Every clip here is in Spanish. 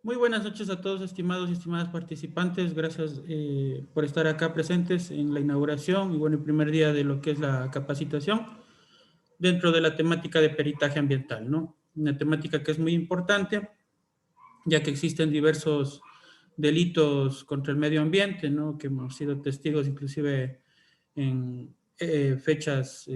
Muy buenas noches a todos, estimados y estimadas participantes. Gracias por estar acá presentes en la inauguración y bueno, el primer día de lo que es la capacitación dentro de la temática de peritaje ambiental, ¿no? Una temática que es muy importante, ya que existen diversos delitos contra el medio ambiente, ¿no? Que hemos sido testigos inclusive en fechas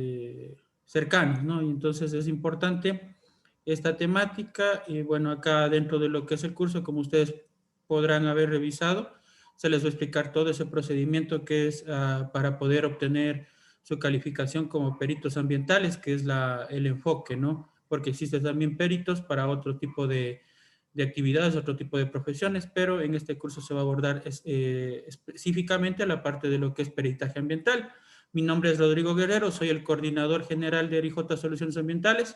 cercanas, ¿no? Y entonces es importante esta temática y bueno, acá dentro de lo que es el curso, como ustedes podrán haber revisado, se les va a explicar todo ese procedimiento que es para poder obtener su calificación como peritos ambientales, que es el enfoque, ¿no? Porque existen también peritos para otro tipo de actividades, otro tipo de profesiones, pero en este curso se va a abordar específicamente la parte de lo que es peritaje ambiental. Mi nombre es Rodrigo Guerrero, soy el coordinador general de RIJ Soluciones Ambientales,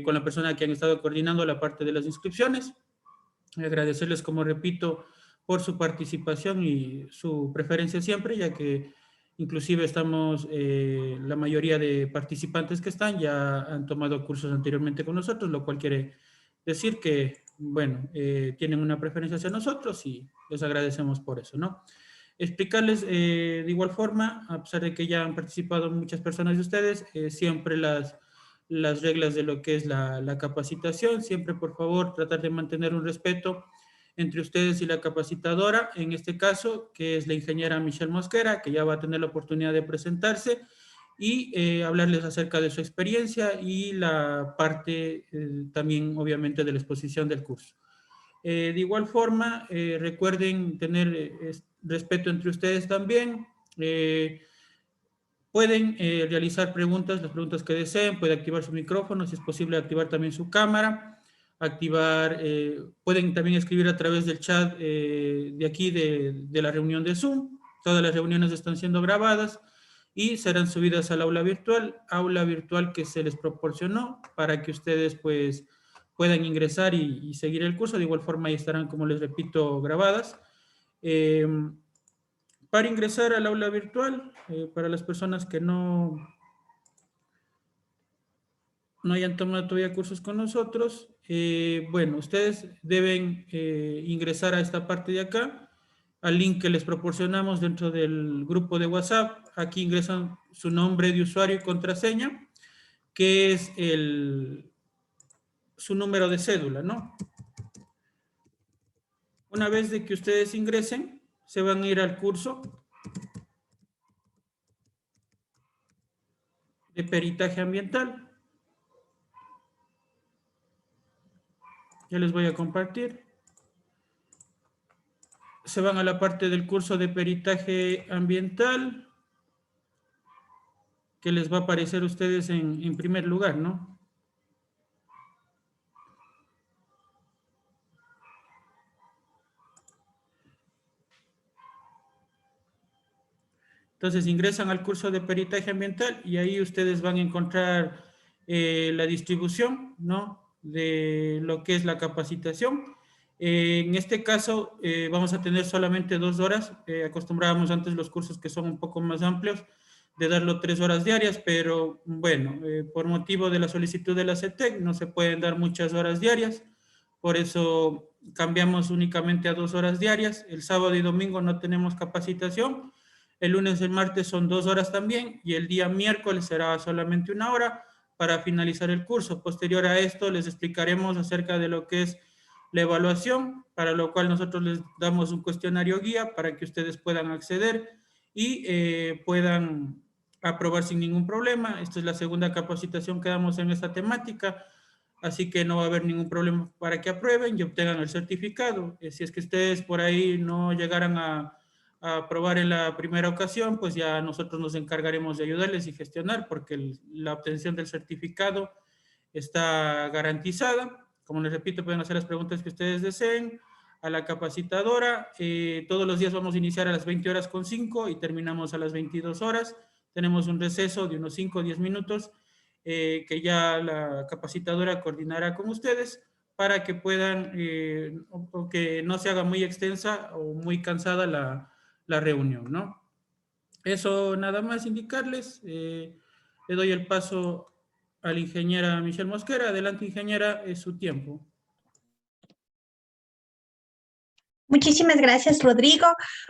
con la persona que han estado coordinando la parte de las inscripciones. Agradecerles, como repito, por su participación y su preferencia siempre, ya que inclusive estamos, la mayoría de participantes que están ya han tomado cursos anteriormente con nosotros, lo cual quiere decir que, bueno, tienen una preferencia hacia nosotros y les agradecemos por eso, ¿no? Explicarles de igual forma, a pesar de que ya han participado muchas personas de ustedes, siempre las reglas de lo que es la capacitación, siempre por favor tratar de mantener un respeto entre ustedes y la capacitadora, en este caso, que es la ingeniera Michelle Mosquera, que ya va a tener la oportunidad de presentarse y hablarles acerca de su experiencia y la parte también, obviamente, de la exposición del curso. De igual forma, recuerden tener respeto entre ustedes también. Pueden realizar preguntas, las preguntas que deseen, puede activar su micrófono, si es posible activar también su cámara, pueden también escribir a través del chat de aquí de la reunión de Zoom. Todas las reuniones están siendo grabadas y serán subidas al aula virtual que se les proporcionó para que ustedes pues puedan ingresar y seguir el curso. De igual forma ahí estarán, como les repito, grabadas. Eh, para ingresar al aula virtual, para las personas que no hayan tomado todavía cursos con nosotros, bueno, ustedes deben ingresar a esta parte de acá, al link que les proporcionamos dentro del grupo de WhatsApp. Aquí ingresan su nombre de usuario y contraseña, que es su número de cédula, ¿no? Una vez de que ustedes ingresen, se van a ir al curso de peritaje ambiental. Ya les voy a compartir. Se van a la parte del curso de peritaje ambiental, que les va a aparecer a ustedes en primer lugar, ¿no? Entonces ingresan al curso de peritaje ambiental y ahí ustedes van a encontrar la distribución, ¿no? De lo que es la capacitación. En este caso vamos a tener solamente 2 horas. Acostumbrábamos antes los cursos que son un poco más amplios de darlo 3 horas diarias, pero bueno, por motivo de la solicitud de la CETEC no se pueden dar muchas horas diarias. Por eso cambiamos únicamente a 2 horas diarias. El sábado y domingo no tenemos capacitación. El lunes y el martes son 2 horas también y el día miércoles será solamente 1 hora para finalizar el curso. Posterior a esto les explicaremos acerca de lo que es la evaluación, para lo cual nosotros les damos un cuestionario guía para que ustedes puedan acceder y puedan aprobar sin ningún problema. Esta es la segunda capacitación que damos en esta temática, así que no va a haber ningún problema para que aprueben y obtengan el certificado. Si es que ustedes por ahí no llegaran a aprobar en la primera ocasión, pues ya nosotros nos encargaremos de ayudarles y gestionar, porque la obtención del certificado está garantizada. Como les repito, pueden hacer las preguntas que ustedes deseen a la capacitadora. Todos los días vamos a iniciar a las 20:05 y terminamos a las 22 horas. Tenemos un receso de unos 5 o 10 minutos que ya la capacitadora coordinará con ustedes para que puedan, o que no se haga muy extensa o muy cansada la reunión, ¿no? Eso nada más indicarles. Le doy el paso a la ingeniera Michelle Mosquera. Adelante, ingeniera, es su tiempo. Muchísimas gracias, Rodrigo.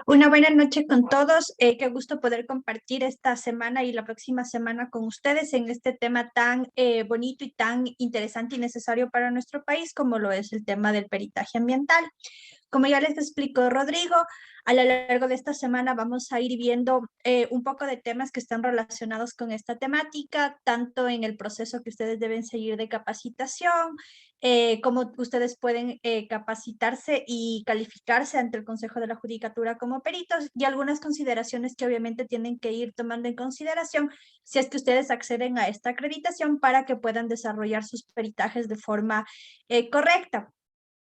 Una buena noche con todos. Qué gusto poder compartir esta semana y la próxima semana con ustedes en este tema tan bonito y tan interesante y necesario para nuestro país como lo es el tema del peritaje ambiental. Como ya les explicó Rodrigo, a lo largo de esta semana vamos a ir viendo un poco de temas que están relacionados con esta temática, tanto en el proceso que ustedes deben seguir de capacitación, cómo ustedes pueden capacitarse y calificarse ante el Consejo de la Judicatura como peritos y algunas consideraciones que obviamente tienen que ir tomando en consideración si es que ustedes acceden a esta acreditación para que puedan desarrollar sus peritajes de forma correcta.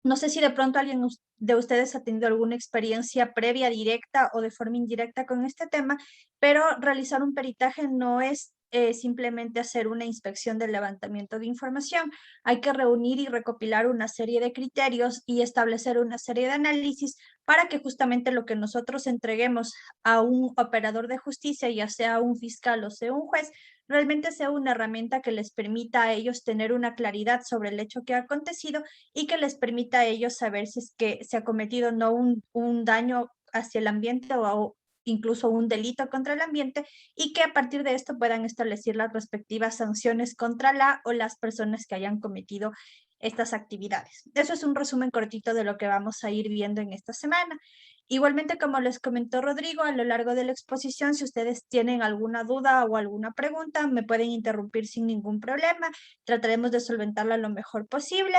No sé si de pronto alguien de ustedes ha tenido alguna experiencia previa, directa o de forma indirecta con este tema, pero realizar un peritaje no es simplemente hacer una inspección del levantamiento de información. Hay que reunir y recopilar una serie de criterios y establecer una serie de análisis para que justamente lo que nosotros entreguemos a un operador de justicia, ya sea un fiscal o sea un juez, realmente sea una herramienta que les permita a ellos tener una claridad sobre el hecho que ha acontecido y que les permita a ellos saber si es que se ha cometido no un daño hacia el ambiente o incluso un delito contra el ambiente y que a partir de esto puedan establecer las respectivas sanciones contra la o las personas que hayan cometido estas actividades. Eso es un resumen cortito de lo que vamos a ir viendo en esta semana. Igualmente, como les comentó Rodrigo, a lo largo de la exposición, si ustedes tienen alguna duda o alguna pregunta, me pueden interrumpir sin ningún problema. Trataremos de solventarla lo mejor posible.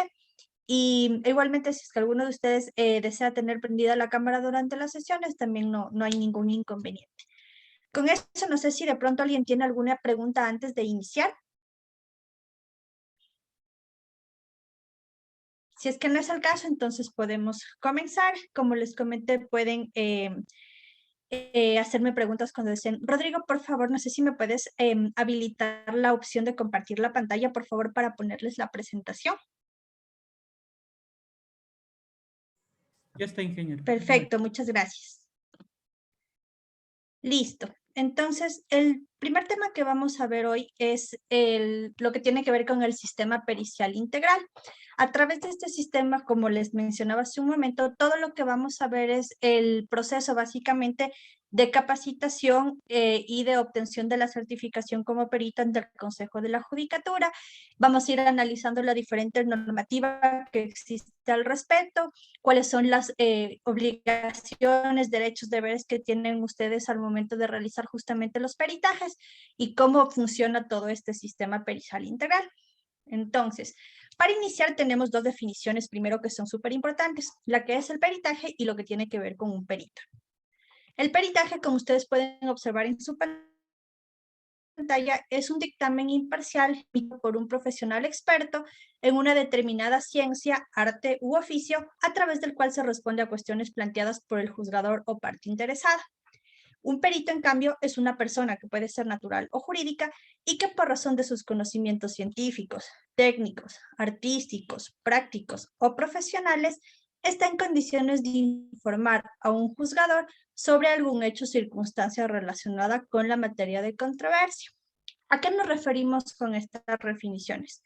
Y igualmente, si es que alguno de ustedes desea tener prendida la cámara durante las sesiones, también no hay ningún inconveniente. Con eso, no sé si de pronto alguien tiene alguna pregunta antes de iniciar. Si es que no es el caso, entonces podemos comenzar. Como les comenté, pueden hacerme preguntas cuando deseen. Rodrigo, por favor, no sé si me puedes habilitar la opción de compartir la pantalla, por favor, para ponerles la presentación. Ya está, ingeniero. Perfecto, muchas gracias. Listo. Entonces, el primer tema que vamos a ver hoy es lo que tiene que ver con el sistema pericial integral. A través de este sistema, como les mencionaba hace un momento, todo lo que vamos a ver es el proceso básicamente de capacitación y de obtención de la certificación como perito ante el Consejo de la Judicatura. Vamos a ir analizando la diferente normativa que existe al respecto, cuáles son las obligaciones, derechos, deberes que tienen ustedes al momento de realizar justamente los peritajes y cómo funciona todo este sistema pericial integral. Entonces, para iniciar tenemos dos definiciones primero que son súper importantes, la que es el peritaje y lo que tiene que ver con un perito. El peritaje, como ustedes pueden observar en su pantalla, es un dictamen imparcial por un profesional experto en una determinada ciencia, arte u oficio, a través del cual se responde a cuestiones planteadas por el juzgador o parte interesada. Un perito, en cambio, es una persona que puede ser natural o jurídica y que por razón de sus conocimientos científicos, técnicos, artísticos, prácticos o profesionales, está en condiciones de informar a un juzgador sobre algún hecho o circunstancia relacionada con la materia de controversia. ¿A qué nos referimos con estas definiciones?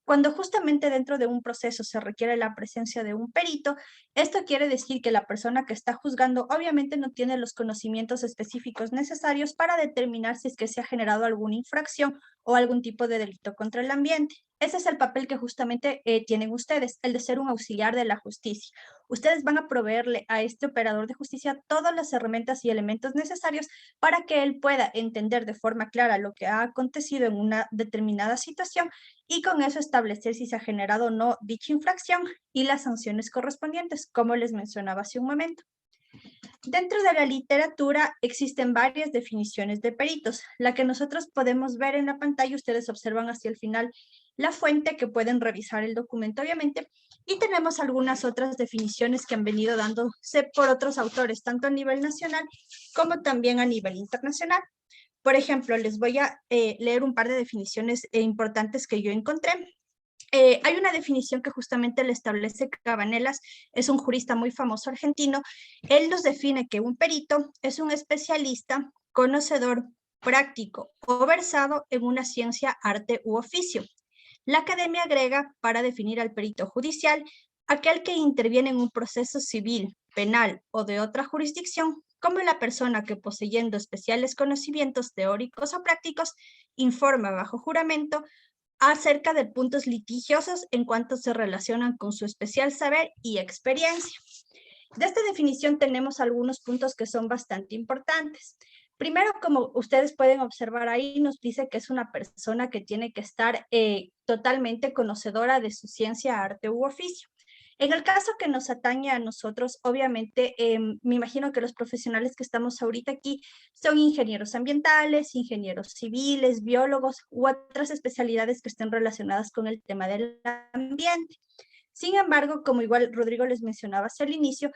Cuando justamente dentro de un proceso se requiere la presencia de un perito, esto quiere decir que la persona que está juzgando obviamente no tiene los conocimientos específicos necesarios para determinar si es que se ha generado alguna infracción o algún tipo de delito contra el ambiente. Ese es el papel que justamente tienen ustedes, el de ser un auxiliar de la justicia. Ustedes van a proveerle a este operador de justicia todas las herramientas y elementos necesarios para que él pueda entender de forma clara lo que ha acontecido en una determinada situación y con eso establecer si se ha generado o no dicha infracción y las sanciones correspondientes, como les mencionaba hace un momento. Dentro de la literatura existen varias definiciones de peritos. La que nosotros podemos ver en la pantalla, ustedes observan hacia el final la fuente que pueden revisar el documento, obviamente, y tenemos algunas otras definiciones que han venido dándose por otros autores, tanto a nivel nacional como también a nivel internacional. Por ejemplo, les voy a leer un par de definiciones importantes que yo encontré. Hay una definición que justamente le establece Cabanelas, es un jurista muy famoso argentino. Él nos define que un perito es un especialista, conocedor, práctico o versado en una ciencia, arte u oficio. La academia agrega para definir al perito judicial aquel que interviene en un proceso civil, penal o de otra jurisdicción, como la persona que poseyendo especiales conocimientos teóricos o prácticos informa bajo juramento acerca de puntos litigiosos en cuanto se relacionan con su especial saber y experiencia. De esta definición tenemos algunos puntos que son bastante importantes. Primero, como ustedes pueden observar ahí, nos dice que es una persona que tiene que estar totalmente conocedora de su ciencia, arte u oficio. En el caso que nos atañe a nosotros, obviamente, me imagino que los profesionales que estamos ahorita aquí son ingenieros ambientales, ingenieros civiles, biólogos u otras especialidades que estén relacionadas con el tema del ambiente. Sin embargo, como igual Rodrigo les mencionaba hacia el inicio,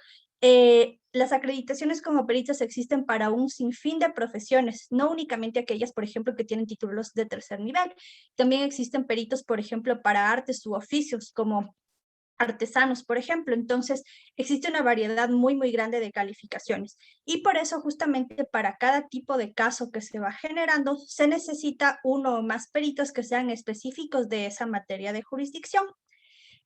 las acreditaciones como peritos existen para un sinfín de profesiones, no únicamente aquellas, por ejemplo, que tienen títulos de tercer nivel. También existen peritos, por ejemplo, para artes u oficios, como artesanos, por ejemplo. Entonces, existe una variedad muy, muy grande de calificaciones. Y por eso, justamente para cada tipo de caso que se va generando, se necesita uno o más peritos que sean específicos de esa materia de jurisdicción.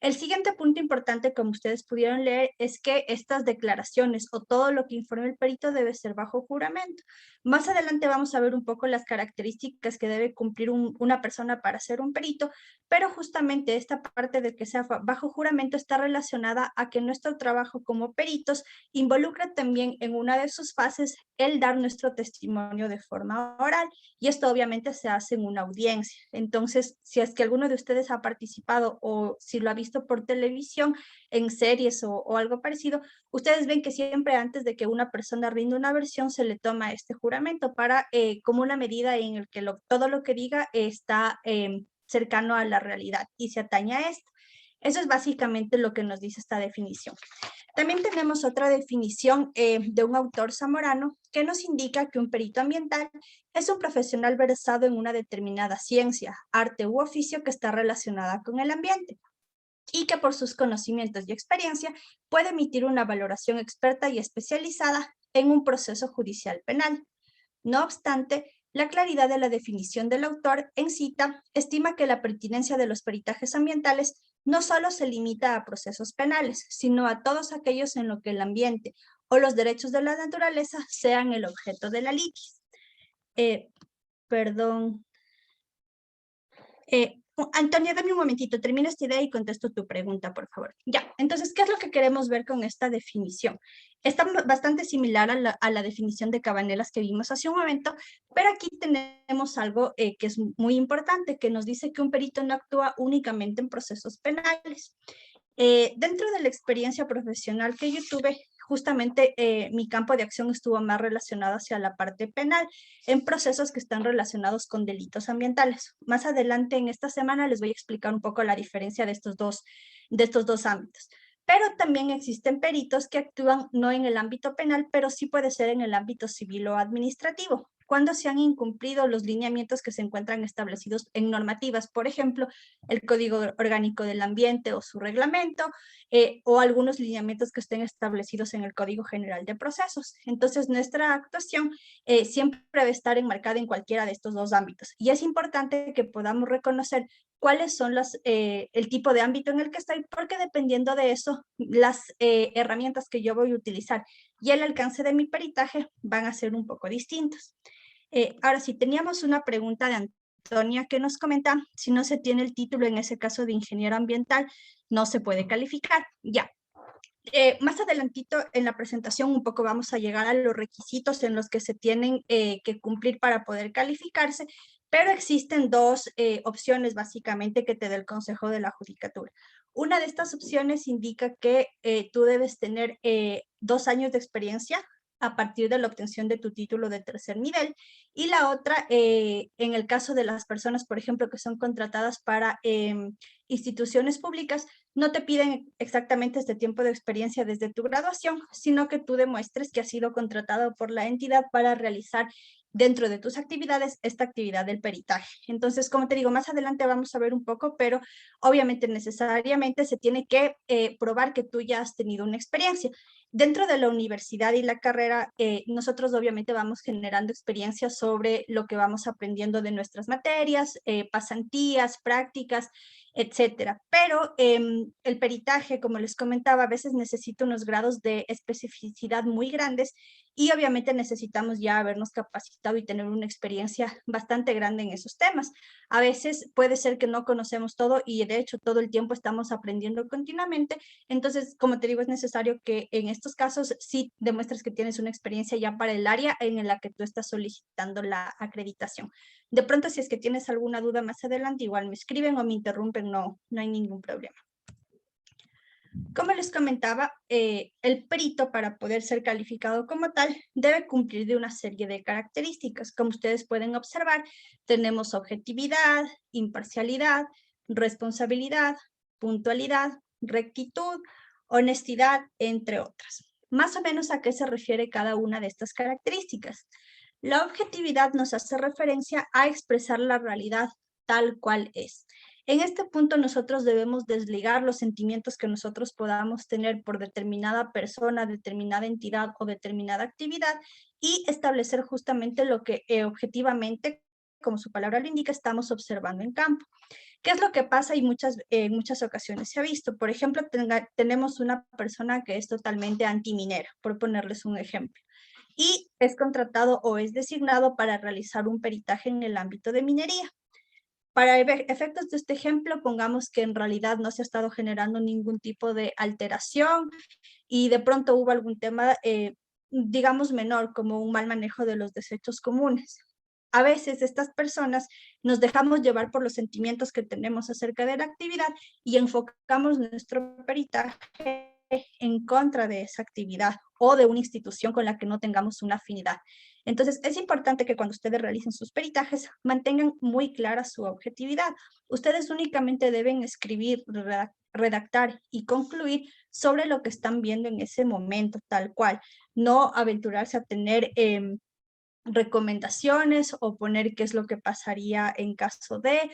El siguiente punto importante, como ustedes pudieron leer, es que estas declaraciones o todo lo que informe el perito debe ser bajo juramento. Más adelante vamos a ver un poco las características que debe cumplir una persona para ser un perito, pero justamente esta parte de que sea bajo juramento está relacionada a que nuestro trabajo como peritos involucra también en una de sus fases el dar nuestro testimonio de forma oral, y esto obviamente se hace en una audiencia. Entonces, si es que alguno de ustedes ha participado o si lo ha visto por televisión, en series o algo parecido, ustedes ven que siempre antes de que una persona rinda una versión se le toma este juramento para como una medida en el que todo lo que diga está cercano a la realidad y se atañe a esto. Eso es básicamente lo que nos dice esta definición. También tenemos otra definición de un autor zamorano que nos indica que un perito ambiental es un profesional versado en una determinada ciencia, arte u oficio que está relacionada con el ambiente y que por sus conocimientos y experiencia puede emitir una valoración experta y especializada en un proceso judicial penal. No obstante, la claridad de la definición del autor en cita estima que la pertinencia de los peritajes ambientales no solo se limita a procesos penales, sino a todos aquellos en los que el ambiente o los derechos de la naturaleza sean el objeto de la litis. Perdón. Antonia, dame un momentito, termino esta idea y contesto tu pregunta, por favor. Ya, entonces, ¿qué es lo que queremos ver con esta definición? Está bastante similar a la definición de Cabanelas que vimos hace un momento, pero aquí tenemos algo que es muy importante, que nos dice que un perito no actúa únicamente en procesos penales. Dentro de la experiencia profesional que yo tuve, justamente mi campo de acción estuvo más relacionado hacia la parte penal, en procesos que están relacionados con delitos ambientales. Más adelante en esta semana les voy a explicar un poco la diferencia de estos dos ámbitos. Pero también existen peritos que actúan no en el ámbito penal, pero sí puede ser en el ámbito civil o administrativo, cuando se han incumplido los lineamientos que se encuentran establecidos en normativas, por ejemplo, el Código Orgánico del Ambiente o su reglamento, o algunos lineamientos que estén establecidos en el Código General de Procesos. Entonces, nuestra actuación siempre debe estar enmarcada en cualquiera de estos dos ámbitos. Y es importante que podamos reconocer cuáles son el tipo de ámbito en el que estoy, porque dependiendo de eso, las herramientas que yo voy a utilizar y el alcance de mi peritaje van a ser un poco distintos. Ahora sí, teníamos una pregunta de Antonia que nos comenta, si no se tiene el título, en ese caso de ingeniero ambiental, no se puede calificar. Ya. Más adelantito en la presentación un poco vamos a llegar a los requisitos en los que se tienen que cumplir para poder calificarse, pero existen dos opciones básicamente que te da el Consejo de la Judicatura. Una de estas opciones indica que tú debes tener 2 años de experiencia a partir de la obtención de tu título de tercer nivel, y la otra, en el caso de las personas, por ejemplo, que son contratadas para instituciones públicas, no te piden exactamente este tiempo de experiencia desde tu graduación, sino que tú demuestres que has sido contratado por la entidad para realizar dentro de tus actividades esta actividad del peritaje. Entonces, como te digo, más adelante vamos a ver un poco, pero obviamente necesariamente se tiene que probar que tú ya has tenido una experiencia. Dentro de la universidad y la carrera, nosotros obviamente vamos generando experiencias sobre lo que vamos aprendiendo de nuestras materias, pasantías, prácticas, etcétera. Pero el peritaje, como les comentaba, a veces necesita unos grados de especificidad muy grandes y obviamente necesitamos ya habernos capacitado y tener una experiencia bastante grande en esos temas. A veces puede ser que no conocemos todo y de hecho todo el tiempo estamos aprendiendo continuamente. Entonces, como te digo, es necesario que en estos casos sí demuestres que tienes una experiencia ya para el área en la que tú estás solicitando la acreditación. De pronto, si es que tienes alguna duda más adelante, igual me escriben o me interrumpen, no hay ningún problema. Como les comentaba, el perito para poder ser calificado como tal debe cumplir de una serie de características. Como ustedes pueden observar, tenemos objetividad, imparcialidad, responsabilidad, puntualidad, rectitud, honestidad, entre otras. Más o menos a qué se refiere cada una de estas características. La objetividad nos hace referencia a expresar la realidad tal cual es. En este punto nosotros debemos desligar los sentimientos que nosotros podamos tener por determinada persona, determinada entidad o determinada actividad y establecer justamente lo que objetivamente, como su palabra lo indica, estamos observando en campo. ¿Qué es lo que pasa? Y en muchas ocasiones se ha visto. Por ejemplo, tenemos una persona que es totalmente antiminera, por ponerles un ejemplo, y es contratado o es designado para realizar un peritaje en el ámbito de minería. Para efectos de este ejemplo, pongamos que en realidad no se ha estado generando ningún tipo de alteración y de pronto hubo algún tema, digamos, menor, como un mal manejo de los desechos comunes. A veces estas personas nos dejamos llevar por los sentimientos que tenemos acerca de la actividad y enfocamos nuestro peritaje en contra de esa actividad o de una institución con la que no tengamos una afinidad. Entonces, es importante que cuando ustedes realicen sus peritajes mantengan muy clara su objetividad. Ustedes únicamente deben escribir, redactar y concluir sobre lo que están viendo en ese momento, tal cual. No aventurarse a tener recomendaciones o poner qué es lo que pasaría en caso de,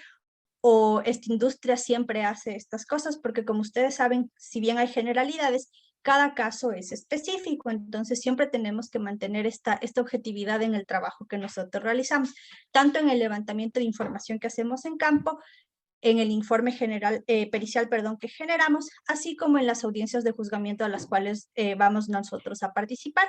o esta industria siempre hace estas cosas, porque como ustedes saben, si bien hay generalidades, cada caso es específico, entonces siempre tenemos que mantener esta objetividad en el trabajo que nosotros realizamos, tanto en el levantamiento de información que hacemos en campo, en el informe general, pericial, perdón, que generamos, así como en las audiencias de juzgamiento a las cuales vamos nosotros a participar.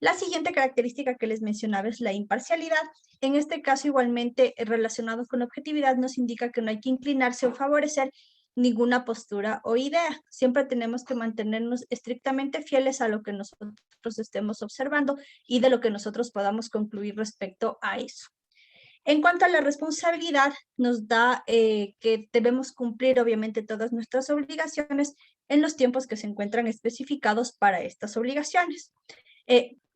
La siguiente característica que les mencionaba es la imparcialidad. En este caso, igualmente relacionado con objetividad, nos indica que no hay que inclinarse o favorecer ninguna postura o idea. Siempre tenemos que mantenernos estrictamente fieles a lo que nosotros estemos observando y de lo que nosotros podamos concluir respecto a eso. En cuanto a la responsabilidad, nos da que debemos cumplir obviamente todas nuestras obligaciones en los tiempos que se encuentran especificados para estas obligaciones.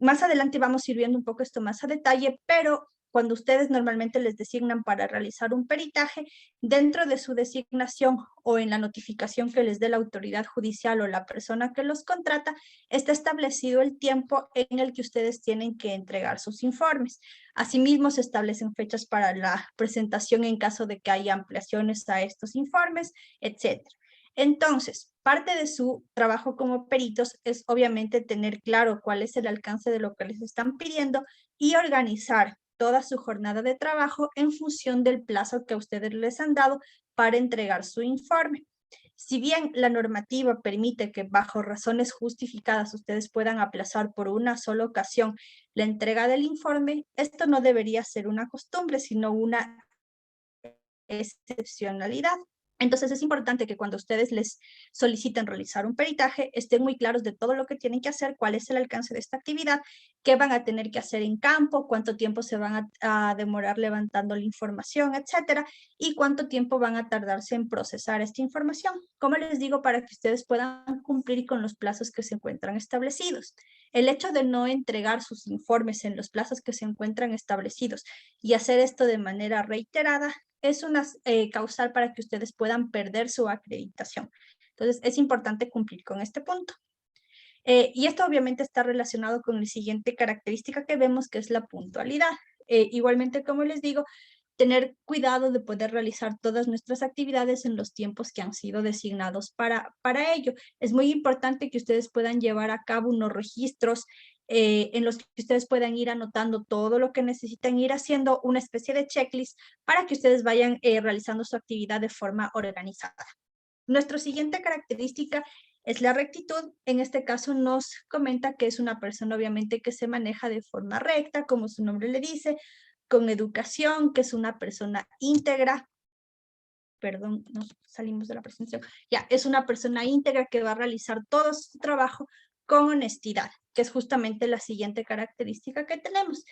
Más adelante vamos a ir viendo un poco esto más a detalle, pero cuando ustedes normalmente les designan para realizar un peritaje, dentro de su designación o en la notificación que les dé la autoridad judicial o la persona que los contrata, está establecido el tiempo en el que ustedes tienen que entregar sus informes. Asimismo, se establecen fechas para la presentación en caso de que haya ampliaciones a estos informes, etcétera. Entonces, parte de su trabajo como peritos es obviamente tener claro cuál es el alcance de lo que les están pidiendo y organizar toda su jornada de trabajo en función del plazo que ustedes les han dado para entregar su informe. Si bien la normativa permite que bajo razones justificadas ustedes puedan aplazar por una sola ocasión la entrega del informe, esto no debería ser una costumbre, sino una excepcionalidad. Entonces es importante que cuando ustedes les soliciten realizar un peritaje, estén muy claros de todo lo que tienen que hacer, cuál es el alcance de esta actividad, qué van a tener que hacer en campo, cuánto tiempo se van a demorar levantando la información, etcétera, y cuánto tiempo van a tardarse en procesar esta información. Como les digo, para que ustedes puedan cumplir con los plazos que se encuentran establecidos. El hecho de no entregar sus informes en los plazos que se encuentran establecidos y hacer esto de manera reiterada es una causal para que ustedes puedan perder su acreditación. Entonces, es importante cumplir con este punto. Y esto obviamente está relacionado con la siguiente característica que vemos, que es la puntualidad. Igualmente, como les digo, tener cuidado de poder realizar todas nuestras actividades en los tiempos que han sido designados para ello. Es muy importante que ustedes puedan llevar a cabo unos registros en los que ustedes puedan ir anotando todo lo que necesitan ir haciendo, una especie de checklist para que ustedes vayan realizando su actividad de forma organizada. Nuestra siguiente característica es la rectitud. En este caso nos comenta que es una persona obviamente que se maneja de forma recta, como su nombre le dice, con educación, que es una persona íntegra. Perdón, nos salimos de la presentación. Ya, es una persona íntegra que va a realizar todo su trabajo con honestidad, que es justamente la siguiente característica que tenemos.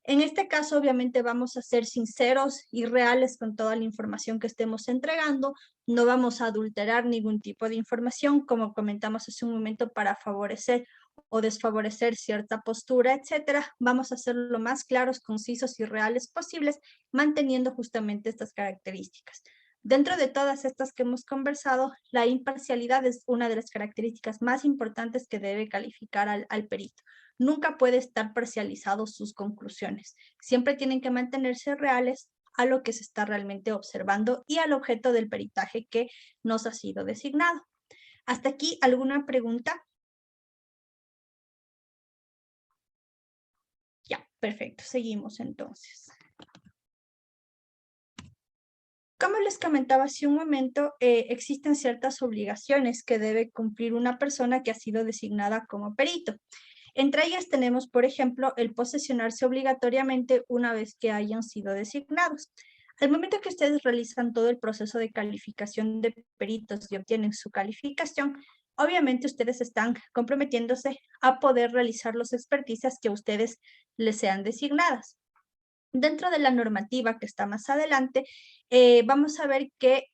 En este caso, obviamente, vamos a ser sinceros y reales con toda la información que estemos entregando. No vamos a adulterar ningún tipo de información, como comentamos hace un momento, para favorecer o desfavorecer cierta postura, etcétera. Vamos a ser lo más claros, concisos y reales posibles, manteniendo justamente estas características. Dentro de todas estas que hemos conversado, la imparcialidad es una de las características más importantes que debe calificar al perito. Nunca puede estar parcializado sus conclusiones. Siempre tienen que mantenerse reales a lo que se está realmente observando y al objeto del peritaje que nos ha sido designado. ¿Hasta aquí alguna pregunta? Ya, perfecto. Seguimos entonces. Como les comentaba hace un momento, existen ciertas obligaciones que debe cumplir una persona que ha sido designada como perito. Entre ellas tenemos, por ejemplo, el posesionarse obligatoriamente una vez que hayan sido designados. Al momento que ustedes realizan todo el proceso de calificación de peritos y obtienen su calificación, obviamente ustedes están comprometiéndose a poder realizar los experticias que a ustedes les sean designadas. Dentro de la normativa que está más adelante, vamos a ver que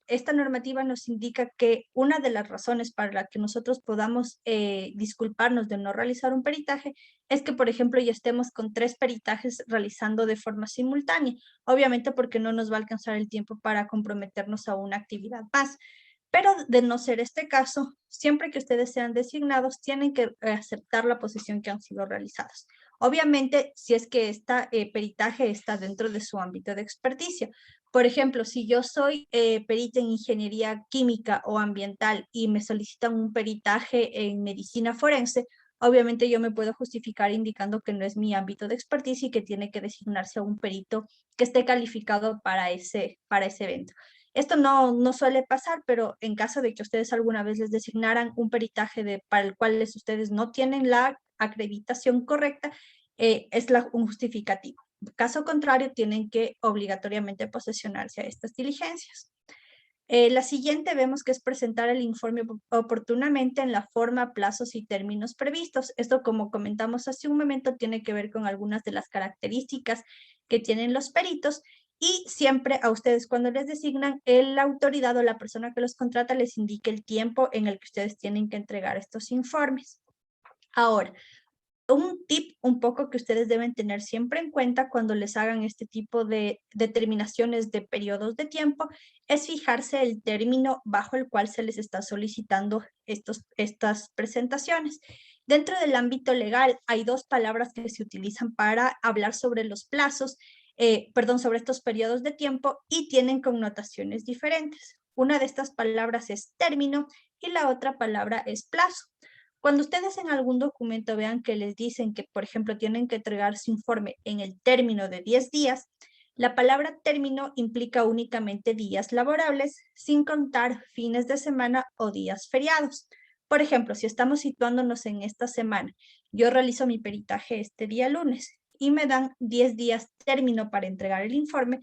esta normativa nos indica que una de las razones para la que nosotros podamos disculparnos de no realizar un peritaje es que, por ejemplo, ya estemos con 3 peritajes realizando de forma simultánea, obviamente porque no nos va a alcanzar el tiempo para comprometernos a una actividad más. Pero de no ser este caso, siempre que ustedes sean designados, tienen que aceptar la posición que han sido realizadas. Obviamente, si es que este peritaje está dentro de su ámbito de experticia. Por ejemplo, si yo soy perita en ingeniería química o ambiental y me solicitan un peritaje en medicina forense, obviamente yo me puedo justificar indicando que no es mi ámbito de experticia y que tiene que designarse a un perito que esté calificado para ese evento. Esto no suele pasar, pero en caso de que ustedes alguna vez les designaran un peritaje para el cual ustedes no tienen la acreditación correcta, es un justificativo. Caso contrario, tienen que obligatoriamente posesionarse a estas diligencias. La siguiente vemos que es presentar el informe oportunamente en la forma, plazos y términos previstos. Esto, como comentamos hace un momento, tiene que ver con algunas de las características que tienen los peritos y siempre a ustedes cuando les designan, la autoridad o la persona que los contrata les indique el tiempo en el que ustedes tienen que entregar estos informes. Ahora, un tip un poco que ustedes deben tener siempre en cuenta cuando les hagan este tipo de determinaciones de periodos de tiempo es fijarse el término bajo el cual se les está solicitando estas presentaciones. Dentro del ámbito legal hay 2 palabras que se utilizan para hablar sobre los plazos, sobre estos periodos de tiempo y tienen connotaciones diferentes. Una de estas palabras es término y la otra palabra es plazo. Cuando ustedes en algún documento vean que les dicen que, por ejemplo, tienen que entregar su informe en el término de 10 días, la palabra término implica únicamente días laborables, sin contar fines de semana o días feriados. Por ejemplo, si estamos situándonos en esta semana, yo realizo mi peritaje este día lunes y me dan 10 días término para entregar el informe,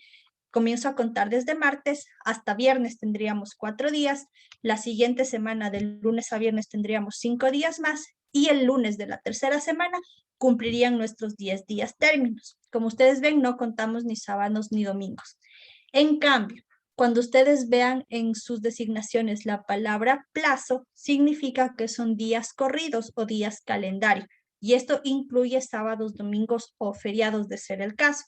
comienzo a contar desde martes hasta viernes tendríamos 4 días, la siguiente semana del lunes a viernes tendríamos 5 días más y el lunes de la tercera semana cumplirían nuestros 10 días términos. Como ustedes ven, no contamos ni sábados ni domingos. En cambio, cuando ustedes vean en sus designaciones la palabra plazo, significa que son días corridos o días calendario. Y esto incluye sábados, domingos o feriados de ser el caso.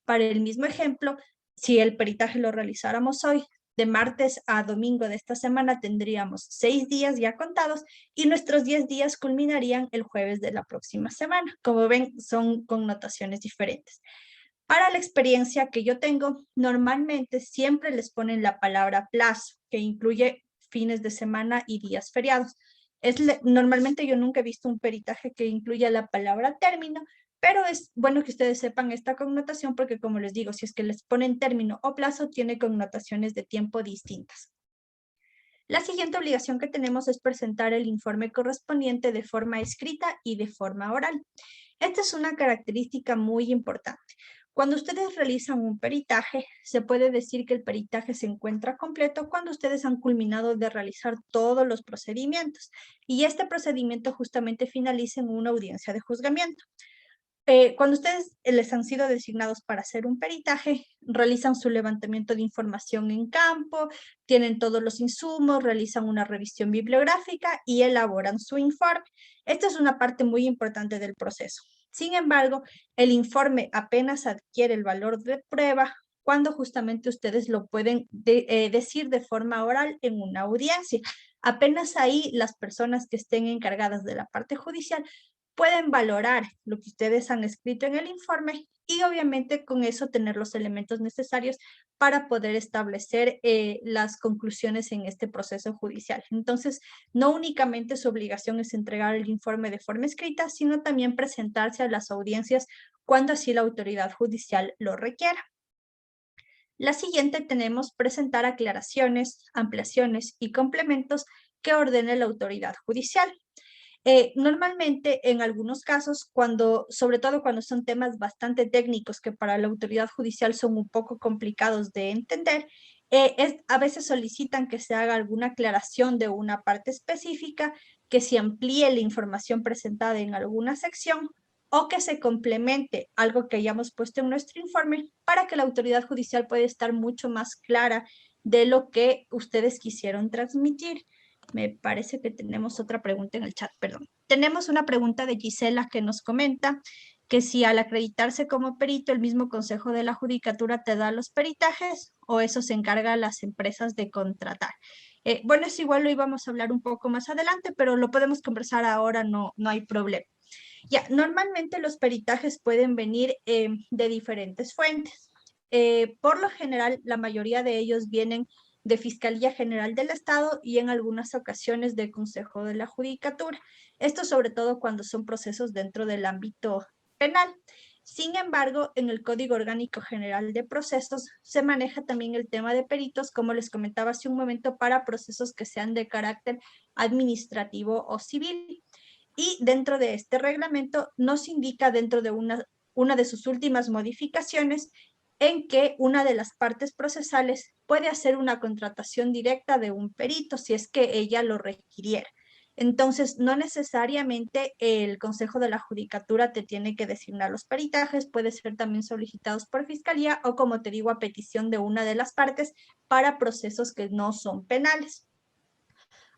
Para el mismo ejemplo, si el peritaje lo realizáramos hoy, de martes a domingo de esta semana tendríamos 6 días ya contados y nuestros 10 días culminarían el jueves de la próxima semana. Como ven, son connotaciones diferentes. Para la experiencia que yo tengo, normalmente siempre les ponen la palabra plazo, que incluye fines de semana y días feriados. Normalmente yo nunca he visto un peritaje que incluya la palabra término, pero es bueno que ustedes sepan esta connotación porque, como les digo, si es que les ponen término o plazo, tiene connotaciones de tiempo distintas. La siguiente obligación que tenemos es presentar el informe correspondiente de forma escrita y de forma oral. Esta es una característica muy importante. Cuando ustedes realizan un peritaje, se puede decir que el peritaje se encuentra completo cuando ustedes han culminado de realizar todos los procedimientos y este procedimiento justamente finaliza en una audiencia de juzgamiento. Cuando ustedes les han sido designados para hacer un peritaje, realizan su levantamiento de información en campo, tienen todos los insumos, realizan una revisión bibliográfica y elaboran su informe. Esta es una parte muy importante del proceso. Sin embargo, el informe apenas adquiere el valor de prueba cuando justamente ustedes lo pueden decir de forma oral en una audiencia. Apenas ahí las personas que estén encargadas de la parte judicial pueden valorar lo que ustedes han escrito en el informe y obviamente con eso tener los elementos necesarios para poder establecer las conclusiones en este proceso judicial. Entonces, no únicamente su obligación es entregar el informe de forma escrita, sino también presentarse a las audiencias cuando así la autoridad judicial lo requiera. La siguiente tenemos presentar aclaraciones, ampliaciones y complementos que ordene la autoridad judicial. Normalmente, en algunos casos, sobre todo cuando son temas bastante técnicos que para la autoridad judicial son un poco complicados de entender, a veces solicitan que se haga alguna aclaración de una parte específica, que se amplíe la información presentada en alguna sección o que se complemente algo que hayamos puesto en nuestro informe para que la autoridad judicial pueda estar mucho más clara de lo que ustedes quisieron transmitir. Me parece que tenemos otra pregunta en el chat, perdón. Tenemos una pregunta de Gisela que nos comenta que si al acreditarse como perito el mismo Consejo de la Judicatura te da los peritajes o eso se encarga a las empresas de contratar. Bueno, es igual, lo íbamos a hablar un poco más adelante, pero lo podemos conversar ahora, no hay problema. Ya, normalmente los peritajes pueden venir de diferentes fuentes. Por lo general, la mayoría de ellos vienen de Fiscalía General del Estado y en algunas ocasiones del Consejo de la Judicatura. Esto sobre todo cuando son procesos dentro del ámbito penal. Sin embargo, en el Código Orgánico General de Procesos se maneja también el tema de peritos, como les comentaba hace un momento, para procesos que sean de carácter administrativo o civil. Y dentro de este reglamento nos indica dentro de una de sus últimas modificaciones en que una de las partes procesales puede hacer una contratación directa de un perito si es que ella lo requiriera. Entonces, no necesariamente el Consejo de la Judicatura te tiene que designar los peritajes, puede ser también solicitados por Fiscalía o, como te digo, a petición de una de las partes para procesos que no son penales.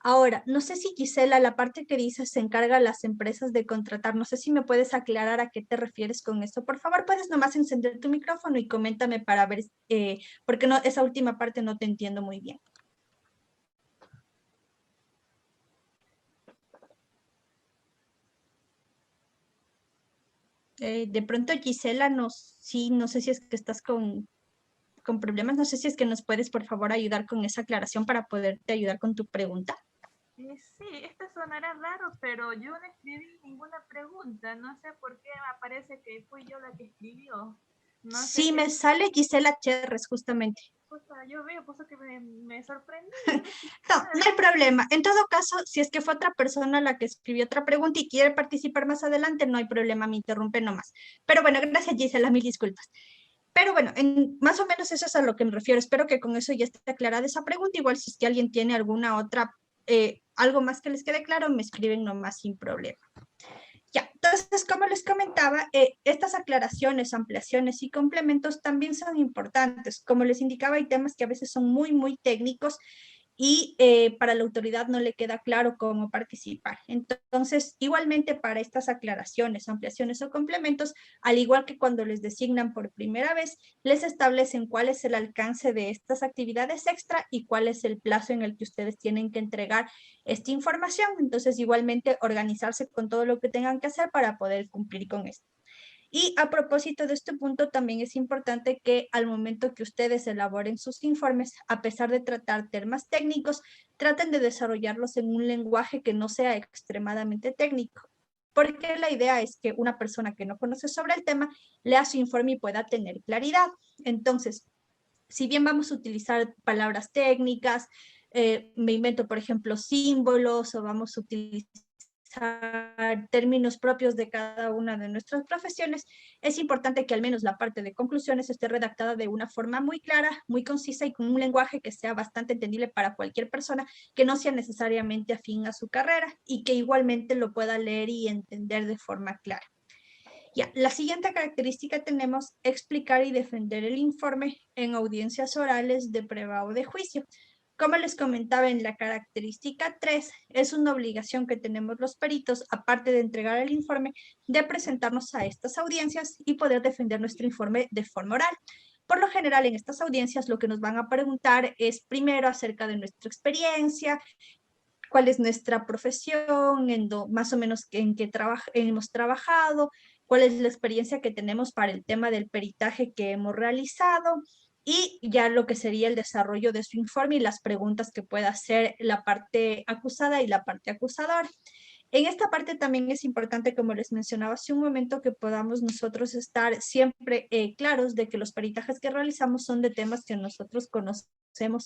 Ahora, no sé si Gisela, la parte que dices se encarga a las empresas de contratar, no sé si me puedes aclarar a qué te refieres con esto. Por favor, puedes nomás encender tu micrófono y coméntame para ver, porque no, esa última parte no te entiendo muy bien. De pronto, Gisela, no sé si es que estás con problemas, no sé si es que nos puedes, por favor, ayudar con esa aclaración para poderte ayudar con tu pregunta. Sí, esto sonará raro, pero yo no escribí ninguna pregunta. No sé por qué me parece que fui yo la que escribió. No sí, sé me sale Gisela Cherres, justamente. Yo veo, pues que me sorprendí. No hay problema. En todo caso, si es que fue otra persona la que escribió otra pregunta y quiere participar más adelante, no hay problema, me interrumpe nomás. Pero bueno, gracias Gisela, mil disculpas. Pero bueno, más o menos eso es a lo que me refiero. Espero que con eso ya esté aclarada esa pregunta. Igual si es que alguien tiene alguna otra, algo más que les quede claro, me escriben nomás sin problema. Ya, entonces, como les comentaba, estas aclaraciones, ampliaciones y complementos también son importantes. Como les indicaba, hay temas que a veces son muy técnicos y para la autoridad no le queda claro cómo participar. Entonces, igualmente para estas aclaraciones, ampliaciones o complementos, al igual que cuando les designan por primera vez, les establecen cuál es el alcance de estas actividades extra y cuál es el plazo en el que ustedes tienen que entregar esta información. Entonces, igualmente organizarse con todo lo que tengan que hacer para poder cumplir con esto. Y a propósito de este punto, también es importante que al momento que ustedes elaboren sus informes, a pesar de tratar temas técnicos, traten de desarrollarlos en un lenguaje que no sea extremadamente técnico, porque la idea es que una persona que no conoce sobre el tema lea su informe y pueda tener claridad. Entonces, si bien vamos a utilizar palabras técnicas, me invento, por ejemplo, símbolos, o vamos a utilizar términos propios de cada una de nuestras profesiones, es importante que al menos la parte de conclusiones esté redactada de una forma muy clara, muy concisa y con un lenguaje que sea bastante entendible para cualquier persona que no sea necesariamente afín a su carrera y que igualmente lo pueda leer y entender de forma clara. Ya, la siguiente característica tenemos explicar y defender el informe en audiencias orales de prueba o de juicio. Como les comentaba en la característica 3, es una obligación que tenemos los peritos, aparte de entregar el informe, de presentarnos a estas audiencias y poder defender nuestro informe de forma oral. Por lo general, en estas audiencias lo que nos van a preguntar es primero acerca de nuestra experiencia, cuál es nuestra profesión, más o menos en qué hemos trabajado, cuál es la experiencia que tenemos para el tema del peritaje que hemos realizado y ya lo que sería el desarrollo de su informe y las preguntas que pueda hacer la parte acusada y la parte acusadora. En esta parte también es importante, como les mencionaba hace un momento, que podamos nosotros estar siempre claros de que los peritajes que realizamos son de temas que nosotros conocemos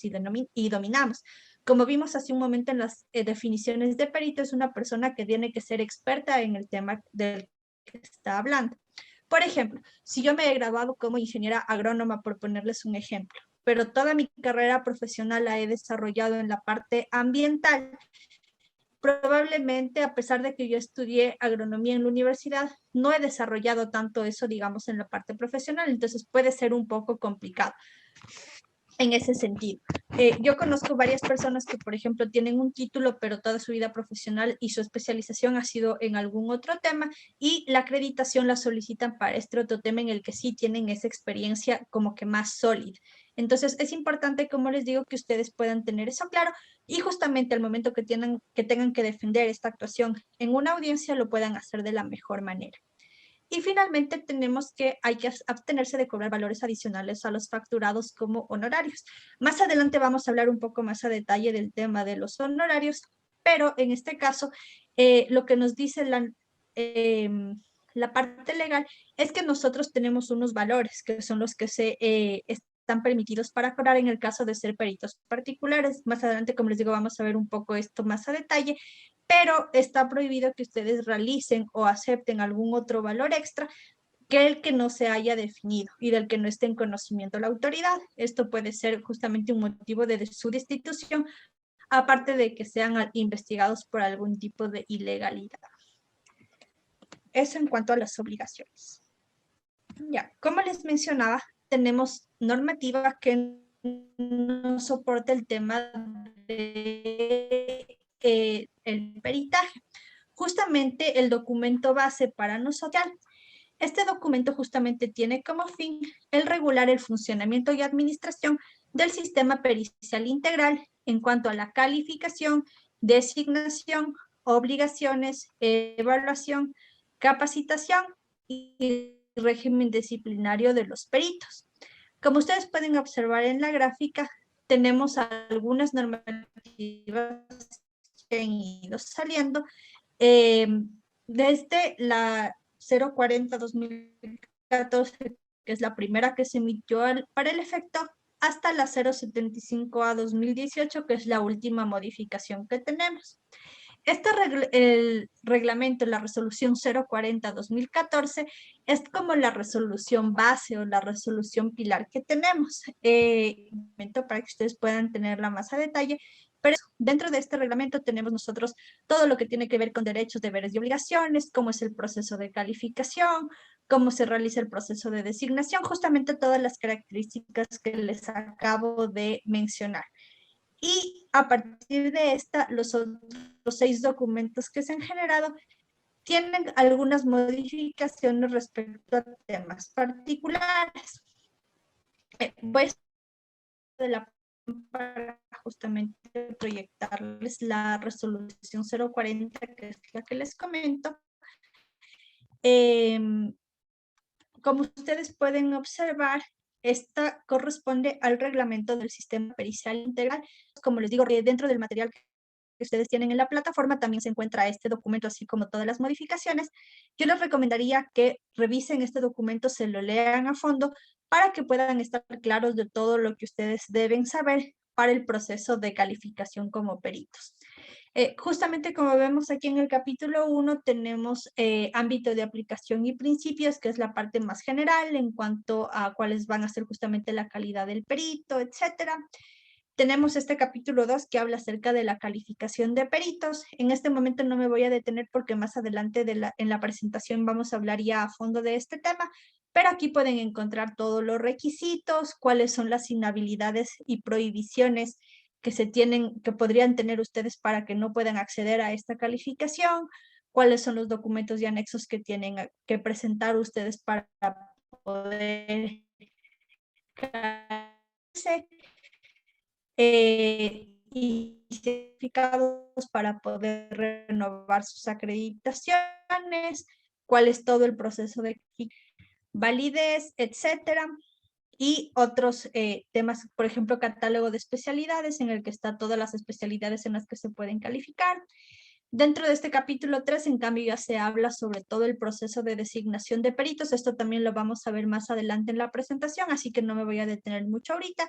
y dominamos. Como vimos hace un momento en las definiciones de perito, es una persona que tiene que ser experta en el tema del que está hablando. Por ejemplo, si yo me he graduado como ingeniera agrónoma, por ponerles un ejemplo, pero toda mi carrera profesional la he desarrollado en la parte ambiental, probablemente, a pesar de que yo estudié agronomía en la universidad, no he desarrollado tanto eso, digamos, en la parte profesional, entonces puede ser un poco complicado en ese sentido. Yo conozco varias personas que, por ejemplo, tienen un título, pero toda su vida profesional y su especialización ha sido en algún otro tema y la acreditación la solicitan para este otro tema en el que sí tienen esa experiencia como que más sólida. Entonces, es importante, como les digo, que ustedes puedan tener eso claro y justamente al momento que tengan que defender esta actuación en una audiencia lo puedan hacer de la mejor manera. Y finalmente tenemos que hay que abstenerse de cobrar valores adicionales a los facturados como honorarios. Más adelante vamos a hablar un poco más a detalle del tema de los honorarios, pero en este caso lo que nos dice la parte legal es que nosotros tenemos unos valores que son los que están permitidos para cobrar en el caso de ser peritos particulares. Más adelante, como les digo, vamos a ver un poco esto más a detalle, pero está prohibido que ustedes realicen o acepten algún otro valor extra que el que no se haya definido y del que no esté en conocimiento la autoridad. Esto puede ser justamente un motivo de su destitución, aparte de que sean investigados por algún tipo de ilegalidad. Eso en cuanto a las obligaciones. Ya, como les mencionaba, tenemos normativa que no soporta el tema de el peritaje. Justamente el documento base para nosotros, este documento justamente tiene como fin el regular el funcionamiento y administración del sistema pericial integral en cuanto a la calificación, designación, obligaciones, evaluación, capacitación y régimen disciplinario de los peritos. Como ustedes pueden observar en la gráfica, tenemos algunas normativas que han ido saliendo desde la 040-2014, que es la primera que se emitió para el efecto, hasta la 075-2018, que es la última modificación que tenemos. El reglamento, la resolución 040-2014, es como la resolución base o la resolución pilar que tenemos. Para que ustedes puedan tenerla más a detalle, pero dentro de este reglamento tenemos nosotros todo lo que tiene que ver con derechos, deberes y obligaciones, cómo es el proceso de calificación, cómo se realiza el proceso de designación, justamente todas las características que les acabo de mencionar. Y a partir de esta, los 6 documentos que se han generado tienen algunas modificaciones respecto a temas particulares. Voy a la para justamente proyectarles la resolución 040, que es la que les comento. como ustedes pueden observar, esta corresponde al reglamento del sistema pericial integral. Como les digo, dentro del material que ustedes tienen en la plataforma también se encuentra este documento, así como todas las modificaciones. Yo les recomendaría que revisen este documento, se lo lean a fondo para que puedan estar claros de todo lo que ustedes deben saber para el proceso de calificación como peritos. Justamente como vemos aquí en el capítulo 1, tenemos ámbito de aplicación y principios, que es la parte más general en cuanto a cuáles van a ser justamente la calidad del perito, etcétera. Tenemos este capítulo 2 que habla acerca de la calificación de peritos. En este momento no me voy a detener porque más adelante en la presentación vamos a hablar ya a fondo de este tema, pero aquí pueden encontrar todos los requisitos, cuáles son las inhabilidades y prohibiciones que podrían tener ustedes para que no puedan acceder a esta calificación, cuáles son los documentos y anexos que tienen que presentar ustedes para poder y certificados para poder renovar sus acreditaciones, cuál es todo el proceso de validez, etcétera. Y otros temas, por ejemplo, catálogo de especialidades, en el que está todas las especialidades en las que se pueden calificar. Dentro de este capítulo 3, en cambio, ya se habla sobre todo el proceso de designación de peritos. Esto también lo vamos a ver más adelante en la presentación, así que no me voy a detener mucho ahorita,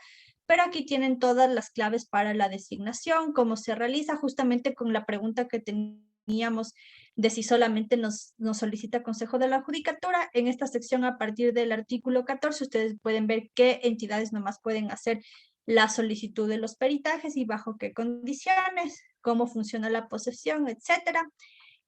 pero aquí tienen todas las claves para la designación, cómo se realiza, justamente con la pregunta que teníamos de si solamente nos solicita consejo de la judicatura. En esta sección, a partir del artículo 14, ustedes pueden ver qué entidades nomás pueden hacer la solicitud de los peritajes y bajo qué condiciones, cómo funciona la posesión, etcétera.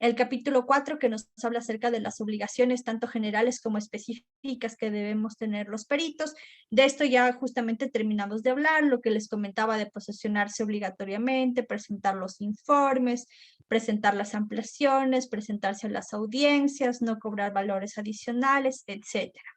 El capítulo 4 que nos habla acerca de las obligaciones tanto generales como específicas que debemos tener los peritos. De esto ya justamente terminamos de hablar, lo que les comentaba de posesionarse obligatoriamente, presentar los informes, presentar las ampliaciones, presentarse a las audiencias, no cobrar valores adicionales, etcétera.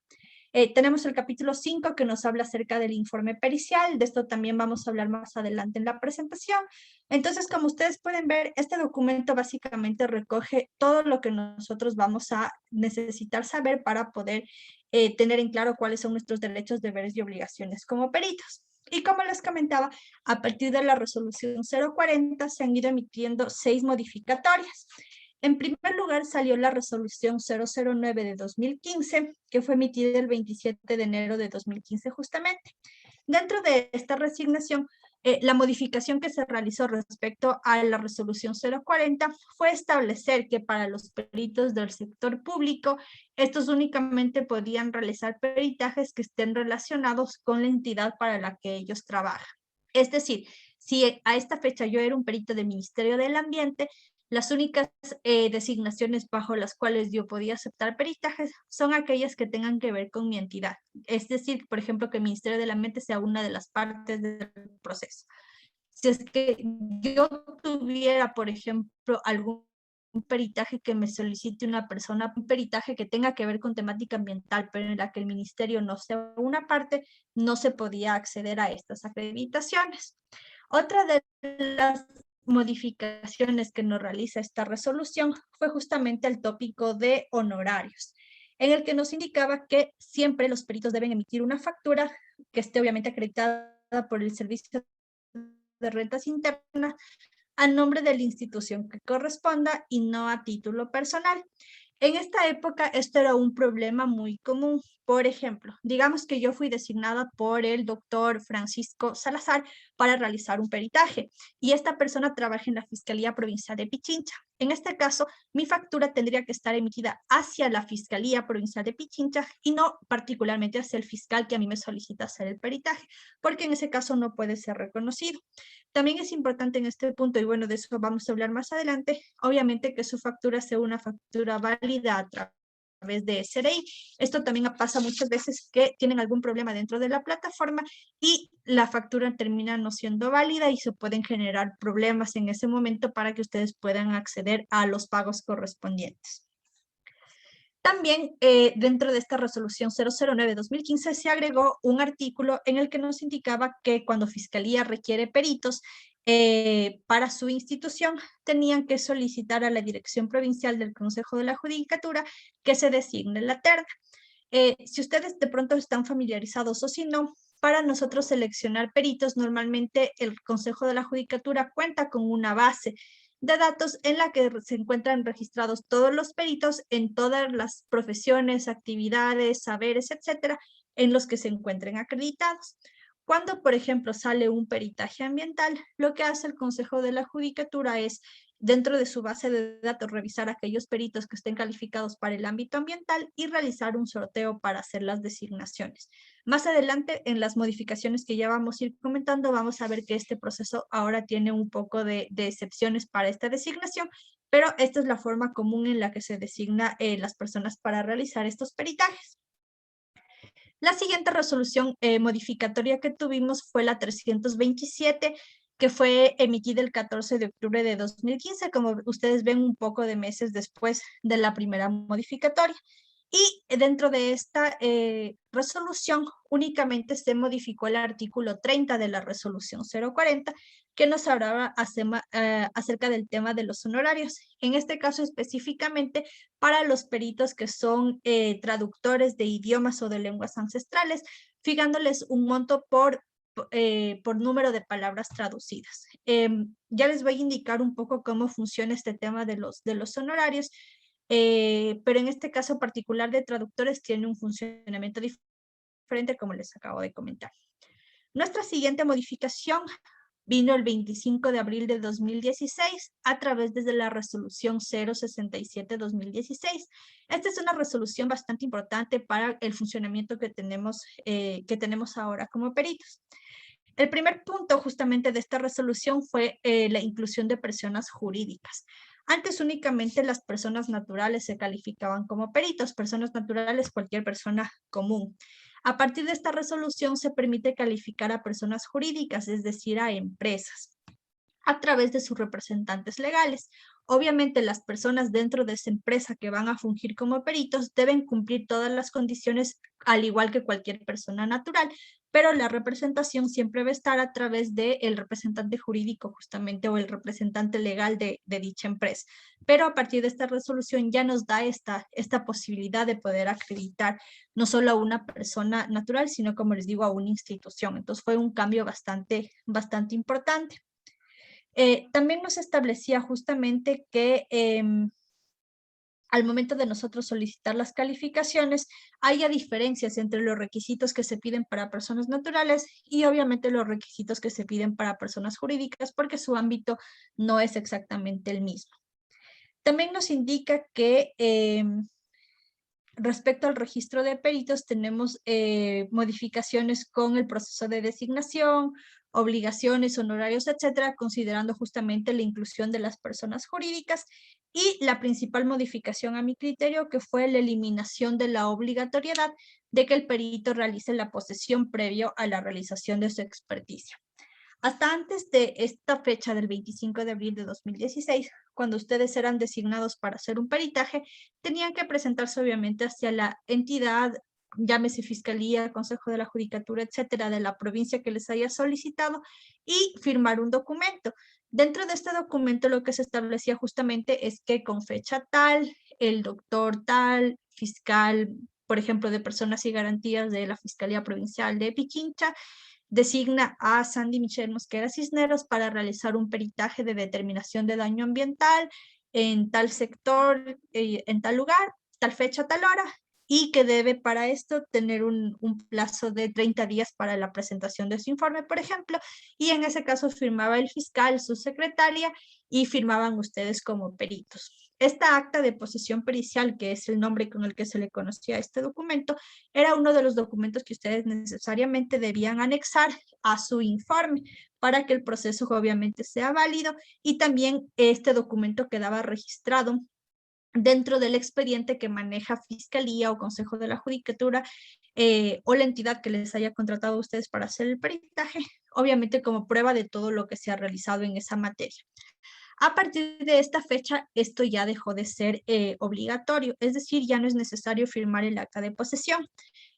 Tenemos el capítulo 5 que nos habla acerca del informe pericial. De esto también vamos a hablar más adelante en la presentación. Entonces, como ustedes pueden ver, este documento básicamente recoge todo lo que nosotros vamos a necesitar saber para poder tener en claro cuáles son nuestros derechos, deberes y obligaciones como peritos. Y como les comentaba, a partir de la resolución 040 se han ido emitiendo 6 modificatorias. En primer lugar, salió la resolución 009 de 2015, que fue emitida el 27 de enero de 2015 justamente. Dentro de esta resignación, la modificación que se realizó respecto a la resolución 040 fue establecer que para los peritos del sector público, estos únicamente podían realizar peritajes que estén relacionados con la entidad para la que ellos trabajan. Es decir, si a esta fecha yo era un perito del Ministerio del Ambiente, las únicas designaciones bajo las cuales yo podía aceptar peritajes son aquellas que tengan que ver con mi entidad. Es decir, por ejemplo, que el Ministerio del Ambiente sea una de las partes del proceso. Si es que yo tuviera, por ejemplo, algún peritaje que me solicite una persona, un peritaje que tenga que ver con temática ambiental, pero en la que el ministerio no sea una parte, no se podía acceder a estas acreditaciones. Otra de las modificaciones que nos realiza esta resolución fue justamente el tópico de honorarios, en el que nos indicaba que siempre los peritos deben emitir una factura que esté obviamente acreditada por el Servicio de Rentas Internas a nombre de la institución que corresponda y no a título personal. En esta época esto era un problema muy común. Por ejemplo, digamos que yo fui designada por el doctor Francisco Salazar para realizar un peritaje y esta persona trabaja en la Fiscalía Provincial de Pichincha. En este caso, mi factura tendría que estar emitida hacia la Fiscalía Provincial de Pichincha y no particularmente hacia el fiscal que a mí me solicita hacer el peritaje, porque en ese caso no puede ser reconocido. También es importante en este punto, y bueno, de eso vamos a hablar más adelante, obviamente que su factura sea una factura válida a través de SRI. Esto también pasa muchas veces que tienen algún problema dentro de la plataforma y la factura termina no siendo válida y se pueden generar problemas en ese momento para que ustedes puedan acceder a los pagos correspondientes. También dentro de esta resolución 009-2015 se agregó un artículo en el que nos indicaba que cuando Fiscalía requiere peritos para su institución, tenían que solicitar a la Dirección Provincial del Consejo de la Judicatura que se designe la terna. Si ustedes de pronto están familiarizados o si no, para nosotros seleccionar peritos, normalmente el Consejo de la Judicatura cuenta con una base de datos en la que se encuentran registrados todos los peritos en todas las profesiones, actividades, saberes, etcétera, en los que se encuentren acreditados. Cuando, por ejemplo, sale un peritaje ambiental, lo que hace el Consejo de la Judicatura es, dentro de su base de datos, revisar aquellos peritos que estén calificados para el ámbito ambiental y realizar un sorteo para hacer las designaciones. Más adelante, en las modificaciones que ya vamos a ir comentando, vamos a ver que este proceso ahora tiene un poco de excepciones para esta designación, pero esta es la forma común en la que se designa las personas para realizar estos peritajes. La siguiente resolución modificatoria que tuvimos fue la 327, que fue emitida el 14 de octubre de 2015, como ustedes ven, un poco de meses después de la primera modificatoria. Y dentro de esta resolución únicamente se modificó el artículo 30 de la resolución 040, que nos hablaba acerca del tema de los honorarios. En este caso específicamente para los peritos que son traductores de idiomas o de lenguas ancestrales, fijándoles un monto por número de palabras traducidas. Ya les voy a indicar un poco cómo funciona este tema de los honorarios, pero en este caso particular de traductores tiene un funcionamiento diferente, como les acabo de comentar. Nuestra siguiente modificación vino el 25 de abril de 2016 a través de la resolución 067-2016. Esta es una resolución bastante importante para el funcionamiento que tenemos ahora como peritos. El primer punto justamente de esta resolución fue la inclusión de personas jurídicas. Antes únicamente las personas naturales se calificaban como peritos, personas naturales, cualquier persona común. A partir de esta resolución se permite calificar a personas jurídicas, es decir, a empresas, a través de sus representantes legales. Obviamente las personas dentro de esa empresa que van a fungir como peritos deben cumplir todas las condiciones al igual que cualquier persona natural, pero la representación siempre va a estar a través del representante jurídico justamente o el representante legal de dicha empresa. Pero a partir de esta resolución ya nos da esta posibilidad de poder acreditar no solo a una persona natural, sino, como les digo, a una institución. Entonces fue un cambio bastante importante. También nos establecía justamente que al momento de nosotros solicitar las calificaciones, haya diferencias entre los requisitos que se piden para personas naturales y obviamente los requisitos que se piden para personas jurídicas, porque su ámbito no es exactamente el mismo. También nos indica que respecto al registro de peritos, tenemos modificaciones con el proceso de designación, obligaciones, honorarios, etcétera, considerando justamente la inclusión de las personas jurídicas, y la principal modificación a mi criterio, que fue la eliminación de la obligatoriedad de que el perito realice la posesión previo a la realización de su experticia. Hasta antes de esta fecha del 25 de abril de 2016, cuando ustedes eran designados para hacer un peritaje, tenían que presentarse obviamente hacia la entidad, llámese Fiscalía, Consejo de la Judicatura, etcétera, de la provincia que les haya solicitado, y firmar un documento. Dentro de este documento lo que se establecía justamente es que con fecha tal, el doctor tal, fiscal, por ejemplo, de Personas y Garantías de la Fiscalía Provincial de Pichincha, designa a Sandy Michelle Mosquera Cisneros para realizar un peritaje de determinación de daño ambiental en tal sector, en tal lugar, tal fecha, tal hora, y que debe para esto tener un plazo de 30 días para la presentación de su informe, por ejemplo, y en ese caso firmaba el fiscal, su secretaria, y firmaban ustedes como peritos. Esta acta de posesión pericial, que es el nombre con el que se le conocía a este documento, era uno de los documentos que ustedes necesariamente debían anexar a su informe para que el proceso obviamente sea válido, y también este documento quedaba registrado dentro del expediente que maneja Fiscalía o Consejo de la Judicatura o la entidad que les haya contratado a ustedes para hacer el peritaje, obviamente como prueba de todo lo que se ha realizado en esa materia. A partir de esta fecha, esto ya dejó de ser obligatorio, es decir, ya no es necesario firmar el acta de posesión.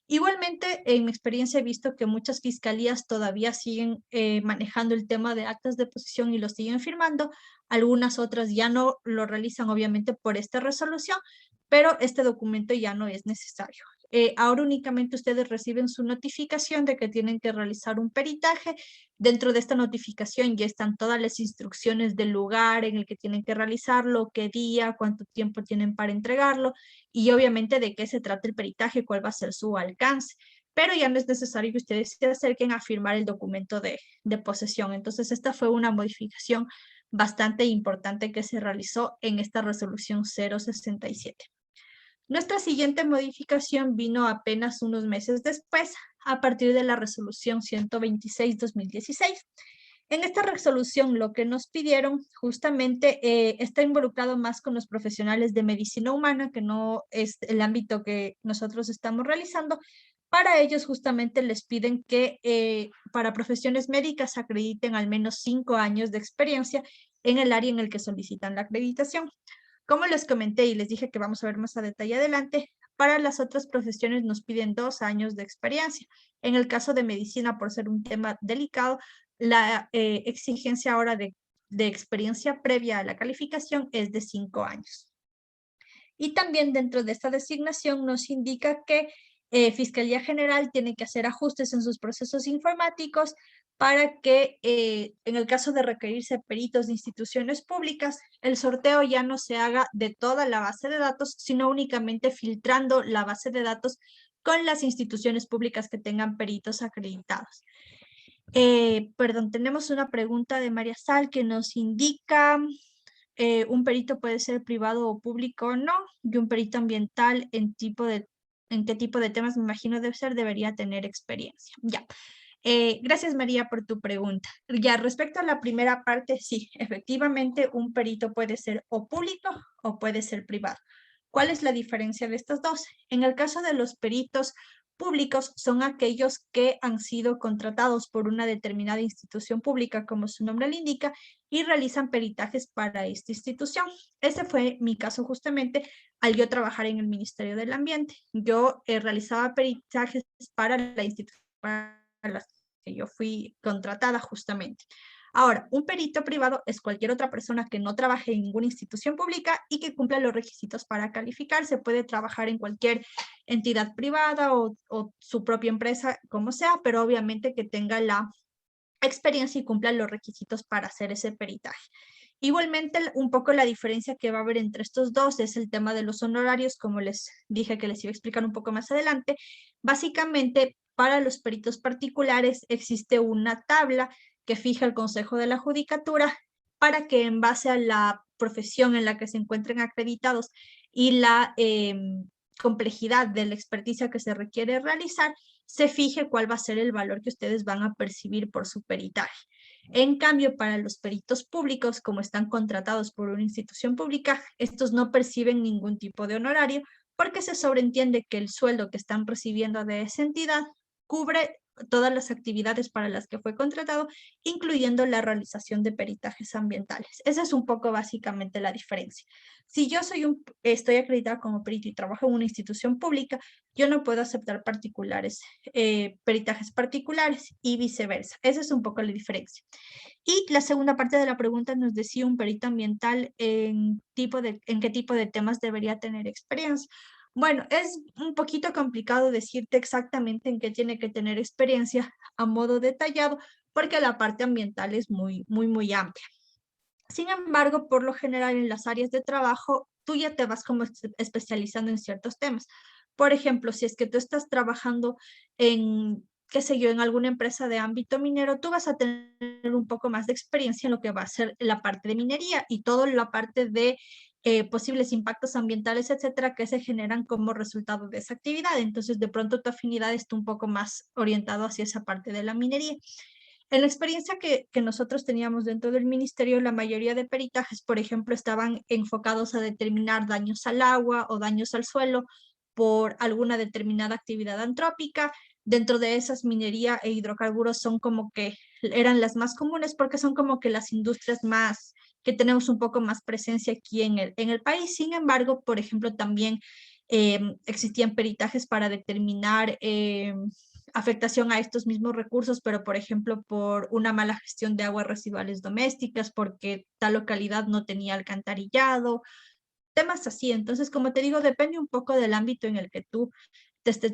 Igualmente, en mi experiencia he visto que muchas fiscalías todavía siguen manejando el tema de actas de posesión y lo siguen firmando. Algunas otras ya no lo realizan, obviamente, por esta resolución, pero este documento ya no es necesario. ahora únicamente ustedes reciben su notificación de que tienen que realizar un peritaje. Dentro de esta notificación ya están todas las instrucciones del lugar en el que tienen que realizarlo, qué día, cuánto tiempo tienen para entregarlo y obviamente de qué se trata el peritaje, cuál va a ser su alcance. Pero ya no es necesario que ustedes se acerquen a firmar el documento de posesión. Entonces, esta fue una modificación bastante importante que se realizó en esta resolución 067. Nuestra siguiente modificación vino apenas unos meses después, a partir de la resolución 126-2016. En esta resolución lo que nos pidieron justamente está involucrado más con los profesionales de medicina humana, que no es el ámbito que nosotros estamos realizando. Para ellos justamente les piden que para profesiones médicas acrediten al menos 5 años de experiencia en el área en el que solicitan la acreditación. Como les comenté y les dije que vamos a ver más a detalle adelante, para las otras profesiones nos piden 2 años de experiencia. En el caso de medicina, por ser un tema delicado, la exigencia ahora de experiencia previa a la calificación es de 5 años. Y también dentro de esta designación nos indica que Fiscalía General tiene que hacer ajustes en sus procesos informáticos para que en el caso de requerirse peritos de instituciones públicas, el sorteo ya no se haga de toda la base de datos, sino únicamente filtrando la base de datos con las instituciones públicas que tengan peritos acreditados. Perdón, tenemos una pregunta de María Sal que nos indica un perito puede ser privado o público o no, y un perito ambiental en qué tipo de temas me imagino debería tener experiencia. Ya. Gracias María por tu pregunta. Ya respecto a la primera parte, sí, efectivamente un perito puede ser o público o puede ser privado. ¿Cuál es la diferencia de estos dos? En el caso de los peritos públicos son aquellos que han sido contratados por una determinada institución pública, como su nombre le indica, y realizan peritajes para esta institución. Ese fue mi caso justamente al yo trabajar en el Ministerio del Ambiente. Yo realizaba peritajes para la institución para la que yo fui contratada justamente. Ahora, un perito privado es cualquier otra persona que no trabaje en ninguna institución pública y que cumpla los requisitos para calificar. Se puede trabajar en cualquier entidad privada o su propia empresa, como sea, pero obviamente que tenga la experiencia y cumpla los requisitos para hacer ese peritaje. Igualmente, un poco la diferencia que va a haber entre estos dos es el tema de los honorarios, como les dije que les iba a explicar un poco más adelante. Básicamente, para los peritos particulares existe una tabla que fija el Consejo de la Judicatura para que en base a la profesión en la que se encuentren acreditados y la complejidad de la experticia que se requiere realizar, se fije cuál va a ser el valor que ustedes van a percibir por su peritaje. En cambio, para los peritos públicos, como están contratados por una institución pública, estos no perciben ningún tipo de honorario porque se sobreentiende que el sueldo que están recibiendo de esa entidad cubre todas las actividades para las que fue contratado, incluyendo la realización de peritajes ambientales. Esa es un poco básicamente la diferencia. Si yo estoy acreditada como perito y trabajo en una institución pública, yo no puedo aceptar peritajes particulares y viceversa. Esa es un poco la diferencia. Y la segunda parte de la pregunta nos decía un perito ambiental en qué tipo de temas debería tener experiencia. Bueno, es un poquito complicado decirte exactamente en qué tiene que tener experiencia a modo detallado, porque la parte ambiental es muy, muy, muy amplia. Sin embargo, por lo general en las áreas de trabajo, tú ya te vas como especializando en ciertos temas. Por ejemplo, si es que tú estás trabajando en, qué sé yo, en alguna empresa de ámbito minero, tú vas a tener un poco más de experiencia en lo que va a ser la parte de minería y toda la parte de posibles impactos ambientales, etcétera, que se generan como resultado de esa actividad. Entonces, de pronto tu afinidad está un poco más orientado hacia esa parte de la minería. En la experiencia que nosotros teníamos dentro del ministerio, la mayoría de peritajes, por ejemplo, estaban enfocados a determinar daños al agua o daños al suelo por alguna determinada actividad antrópica. Dentro de esas, minería e hidrocarburos son como que eran las más comunes porque son como que las industrias más que tenemos un poco más presencia aquí en el país. Sin embargo, por ejemplo, también existían peritajes para determinar afectación a estos mismos recursos, pero por ejemplo por una mala gestión de aguas residuales domésticas, porque tal localidad no tenía alcantarillado, temas así. Entonces, como te digo, depende un poco del ámbito en el que tú te estés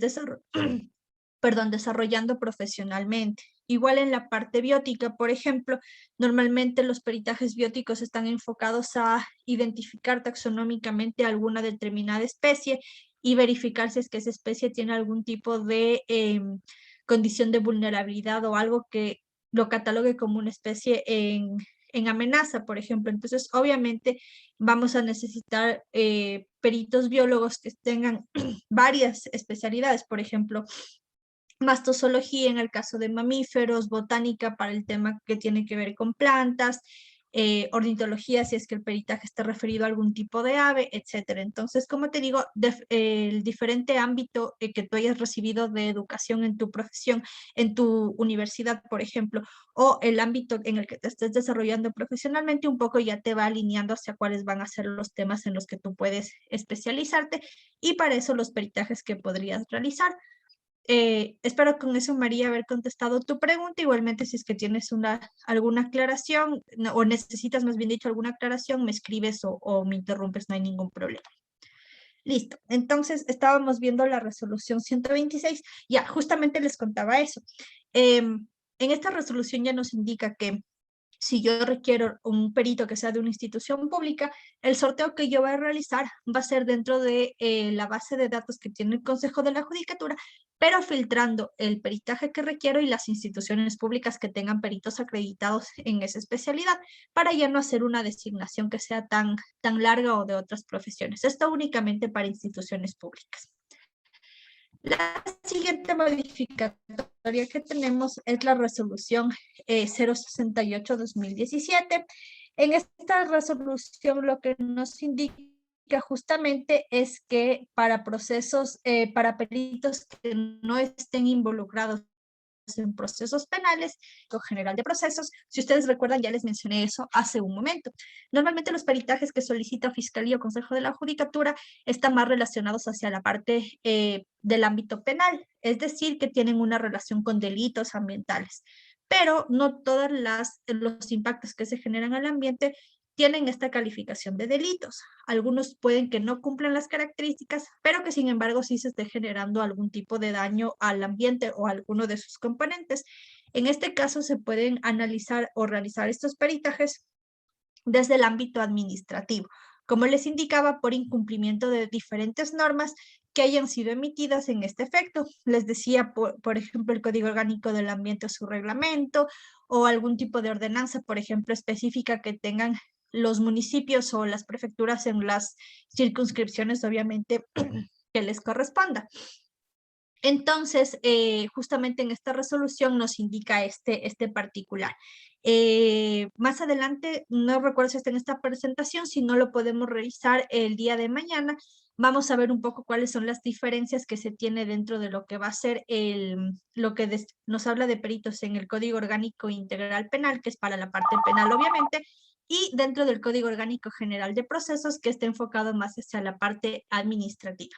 desarrollando profesionalmente. Igual en la parte biótica, por ejemplo, normalmente los peritajes bióticos están enfocados a identificar taxonómicamente alguna determinada especie y verificar si es que esa especie tiene algún tipo de condición de vulnerabilidad o algo que lo catalogue como una especie en amenaza, por ejemplo. Entonces, obviamente, vamos a necesitar peritos biólogos que tengan varias especialidades, por ejemplo, mastozoología en el caso de mamíferos, botánica para el tema que tiene que ver con plantas, ornitología si es que el peritaje está referido a algún tipo de ave, etcétera. Entonces, como te digo, el diferente ámbito que tú hayas recibido de educación en tu profesión, en tu universidad, por ejemplo, o el ámbito en el que te estés desarrollando profesionalmente, un poco ya te va alineando hacia cuáles van a ser los temas en los que tú puedes especializarte y para eso los peritajes que podrías realizar. Espero con eso, María, haber contestado tu pregunta. Igualmente, si es que tienes alguna aclaración o necesitas, más bien dicho, alguna aclaración, me escribes o me interrumpes, no hay ningún problema. Listo. Entonces, estábamos viendo la resolución 126. Ya, justamente les contaba eso. En esta resolución ya nos indica que si yo requiero un perito que sea de una institución pública, el sorteo que yo voy a realizar va a ser dentro de la base de datos que tiene el Consejo de la Judicatura, pero filtrando el peritaje que requiero y las instituciones públicas que tengan peritos acreditados en esa especialidad, para ya no hacer una designación que sea tan larga o de otras profesiones. Esto únicamente para instituciones públicas. La siguiente modificatoria que tenemos es la resolución 068-2017. En esta resolución lo que nos indica justamente es que para procesos, para peritos que no estén involucrados en procesos penales, o general de procesos, si ustedes recuerdan, ya les mencioné eso hace un momento. Normalmente los peritajes que solicita Fiscalía o Consejo de la Judicatura están más relacionados hacia la parte del ámbito penal, es decir, que tienen una relación con delitos ambientales, pero no todos los impactos que se generan al ambiente tienen esta calificación de delitos. Algunos pueden que no cumplan las características, pero que sin embargo sí se esté generando algún tipo de daño al ambiente o a alguno de sus componentes. En este caso se pueden analizar o realizar estos peritajes desde el ámbito administrativo, como les indicaba, por incumplimiento de diferentes normas que hayan sido emitidas en este efecto. Les decía, por ejemplo, el Código Orgánico del Ambiente o su reglamento, o algún tipo de ordenanza, por ejemplo, específica que tengan los municipios o las prefecturas en las circunscripciones, obviamente, que les corresponda. Entonces, justamente en esta resolución nos indica este particular. Más adelante, no recuerdo si está en esta presentación, si no lo podemos revisar el día de mañana, vamos a ver un poco cuáles son las diferencias que se tiene dentro de lo que va a ser lo que nos habla de peritos en el Código Orgánico Integral Penal, que es para la parte penal, obviamente, y dentro del Código Orgánico General de Procesos, que está enfocado más hacia la parte administrativa.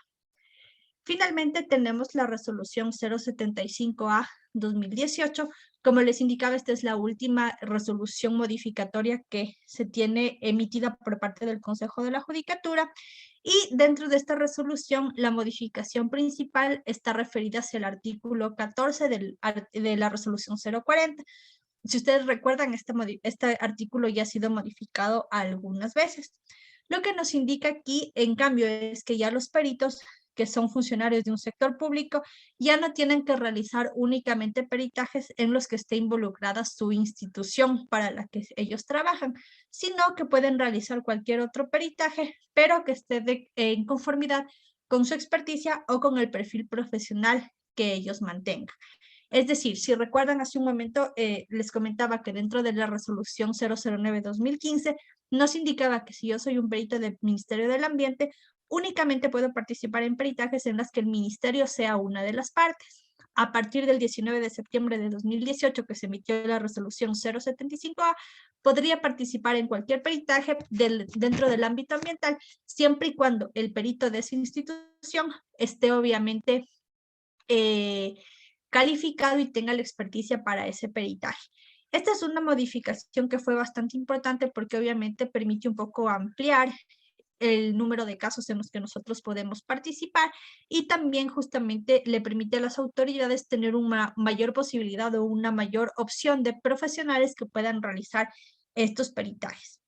Finalmente tenemos la resolución 075A-2018. Como les indicaba, esta es la última resolución modificatoria que se tiene emitida por parte del Consejo de la Judicatura. Y dentro de esta resolución, la modificación principal está referida hacia el artículo 14 de la resolución 040. Si ustedes recuerdan, este artículo ya ha sido modificado algunas veces. Lo que nos indica aquí, en cambio, es que ya los peritos que son funcionarios de un sector público ya no tienen que realizar únicamente peritajes en los que esté involucrada su institución para la que ellos trabajan, sino que pueden realizar cualquier otro peritaje, pero que esté en conformidad con su experticia o con el perfil profesional que ellos mantengan. Es decir, si recuerdan hace un momento, les comentaba que dentro de la resolución 009-2015 nos indicaba que si yo soy un perito del Ministerio del Ambiente, únicamente puedo participar en peritajes en las que el ministerio sea una de las partes. A partir del 19 de septiembre de 2018, que se emitió la resolución 075A, podría participar en cualquier peritaje dentro del ámbito ambiental, siempre y cuando el perito de esa institución esté obviamente calificado y tenga la experticia para ese peritaje. Esta es una modificación que fue bastante importante porque obviamente permite un poco ampliar el número de casos en los que nosotros podemos participar y también justamente le permite a las autoridades tener una mayor posibilidad o una mayor opción de profesionales que puedan realizar estos peritajes.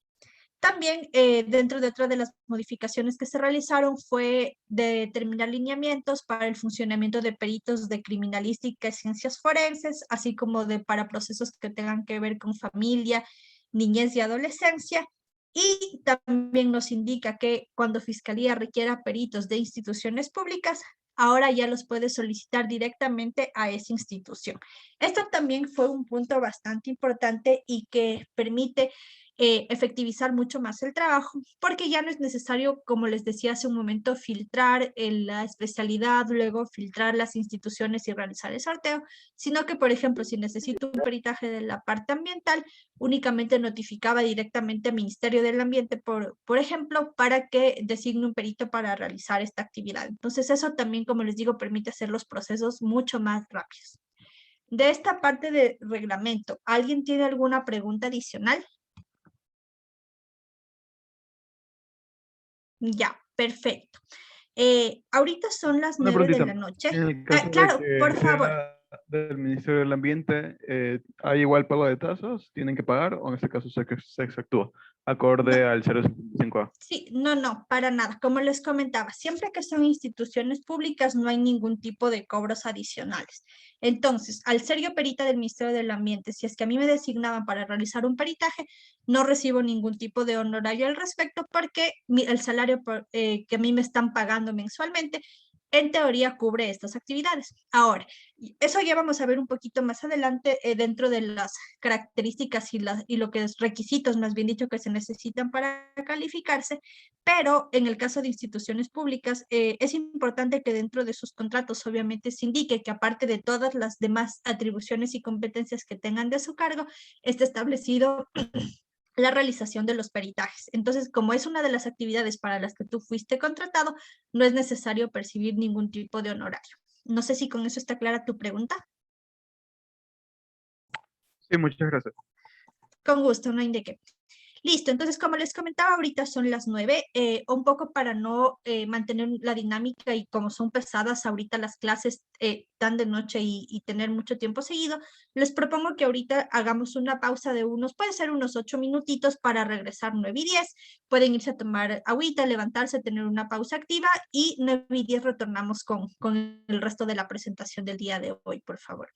También dentro de otra de las modificaciones que se realizaron fue determinar lineamientos para el funcionamiento de peritos de criminalística y ciencias forenses, así como para procesos que tengan que ver con familia, niñez y adolescencia. Y también nos indica que cuando Fiscalía requiera peritos de instituciones públicas, ahora ya los puede solicitar directamente a esa institución. Esto también fue un punto bastante importante y que permite efectivizar mucho más el trabajo, porque ya no es necesario, como les decía hace un momento, filtrar la especialidad, luego filtrar las instituciones y realizar el sorteo, sino que, por ejemplo, si necesito un peritaje de la parte ambiental, únicamente notificaba directamente al Ministerio del Ambiente, por ejemplo, para que designe un perito para realizar esta actividad. Entonces, eso también, como les digo, permite hacer los procesos mucho más rápidos. De esta parte de reglamento, ¿alguien tiene alguna pregunta adicional? Ya, perfecto. Ahorita son las Una 9 de la preguntita. noche. En el caso de Claro, por que favor. sea del Ministerio del Ambiente, ¿hay igual pago de tasas? ¿Tienen que pagar o en este caso se efectúa No, acorde al 055A? sí, no, para nada. Como les comentaba, siempre que son instituciones públicas no hay ningún tipo de cobros adicionales. Entonces, al ser yo perita del Ministerio del Ambiente, si es que a mí me designaban para realizar un peritaje, no recibo ningún tipo de honorario al respecto porque el salario que a mí me están pagando mensualmente, en teoría cubre estas actividades. Ahora, eso ya vamos a ver un poquito más adelante dentro de las características y lo que es requisitos, más bien dicho, que se necesitan para calificarse, pero en el caso de instituciones públicas es importante que dentro de sus contratos obviamente se indique que aparte de todas las demás atribuciones y competencias que tengan de su cargo, está establecido la realización de los peritajes. Entonces, como es una de las actividades para las que tú fuiste contratado, no es necesario percibir ningún tipo de honorario. No sé si con eso está clara tu pregunta. Sí, muchas gracias. Con gusto, no hay de qué. Listo, entonces como les comentaba, ahorita son las 9, un poco para no mantener la dinámica y como son pesadas ahorita las clases tan de noche y tener mucho tiempo seguido, les propongo que ahorita hagamos una pausa de puede ser unos 8 minutitos para regresar 9:10, pueden irse a tomar agüita, levantarse, tener una pausa activa y 9:10 retornamos con el resto de la presentación del día de hoy, por favor.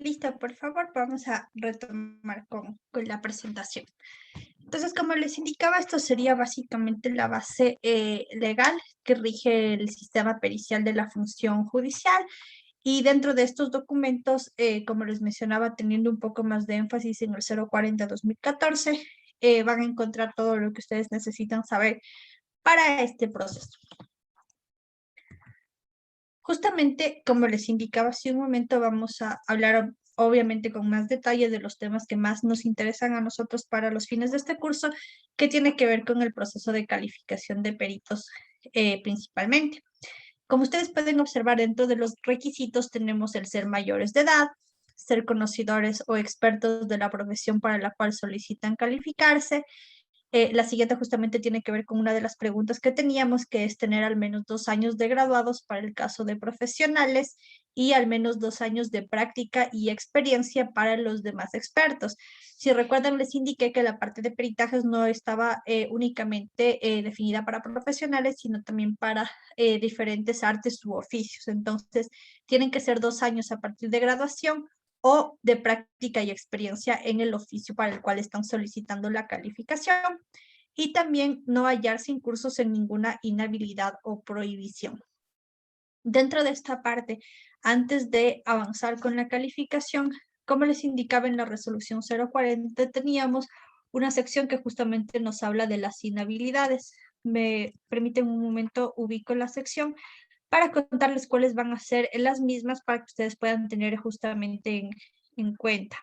Listo, por favor, vamos a retomar con la presentación. Entonces, como les indicaba, esto sería básicamente la base legal que rige el sistema pericial de la función judicial. Y dentro de estos documentos, como les mencionaba, teniendo un poco más de énfasis en el 040-2014, van a encontrar todo lo que ustedes necesitan saber para este proceso. Justamente, como les indicaba hace un momento, vamos a hablar obviamente con más detalle de los temas que más nos interesan a nosotros para los fines de este curso, que tiene que ver con el proceso de calificación de peritos principalmente. Como ustedes pueden observar, dentro de los requisitos tenemos el ser mayores de edad, ser conocedores o expertos de la profesión para la cual solicitan calificarse. La siguiente justamente tiene que ver con una de las preguntas que teníamos, que es tener al menos 2 años de graduados para el caso de profesionales y al menos 2 años de práctica y experiencia para los demás expertos. Si recuerdan, les indiqué que la parte de peritajes no estaba únicamente definida para profesionales, sino también para diferentes artes u oficios. Entonces, tienen que ser 2 años a partir de graduación o de práctica y experiencia en el oficio para el cual están solicitando la calificación, y también no hallarse incursos en ninguna inhabilidad o prohibición. Dentro de esta parte, antes de avanzar con la calificación, como les indicaba en la resolución 040, teníamos una sección que justamente nos habla de las inhabilidades. Me permiten un momento, ubico la sección para contarles cuáles van a ser las mismas para que ustedes puedan tener justamente en cuenta.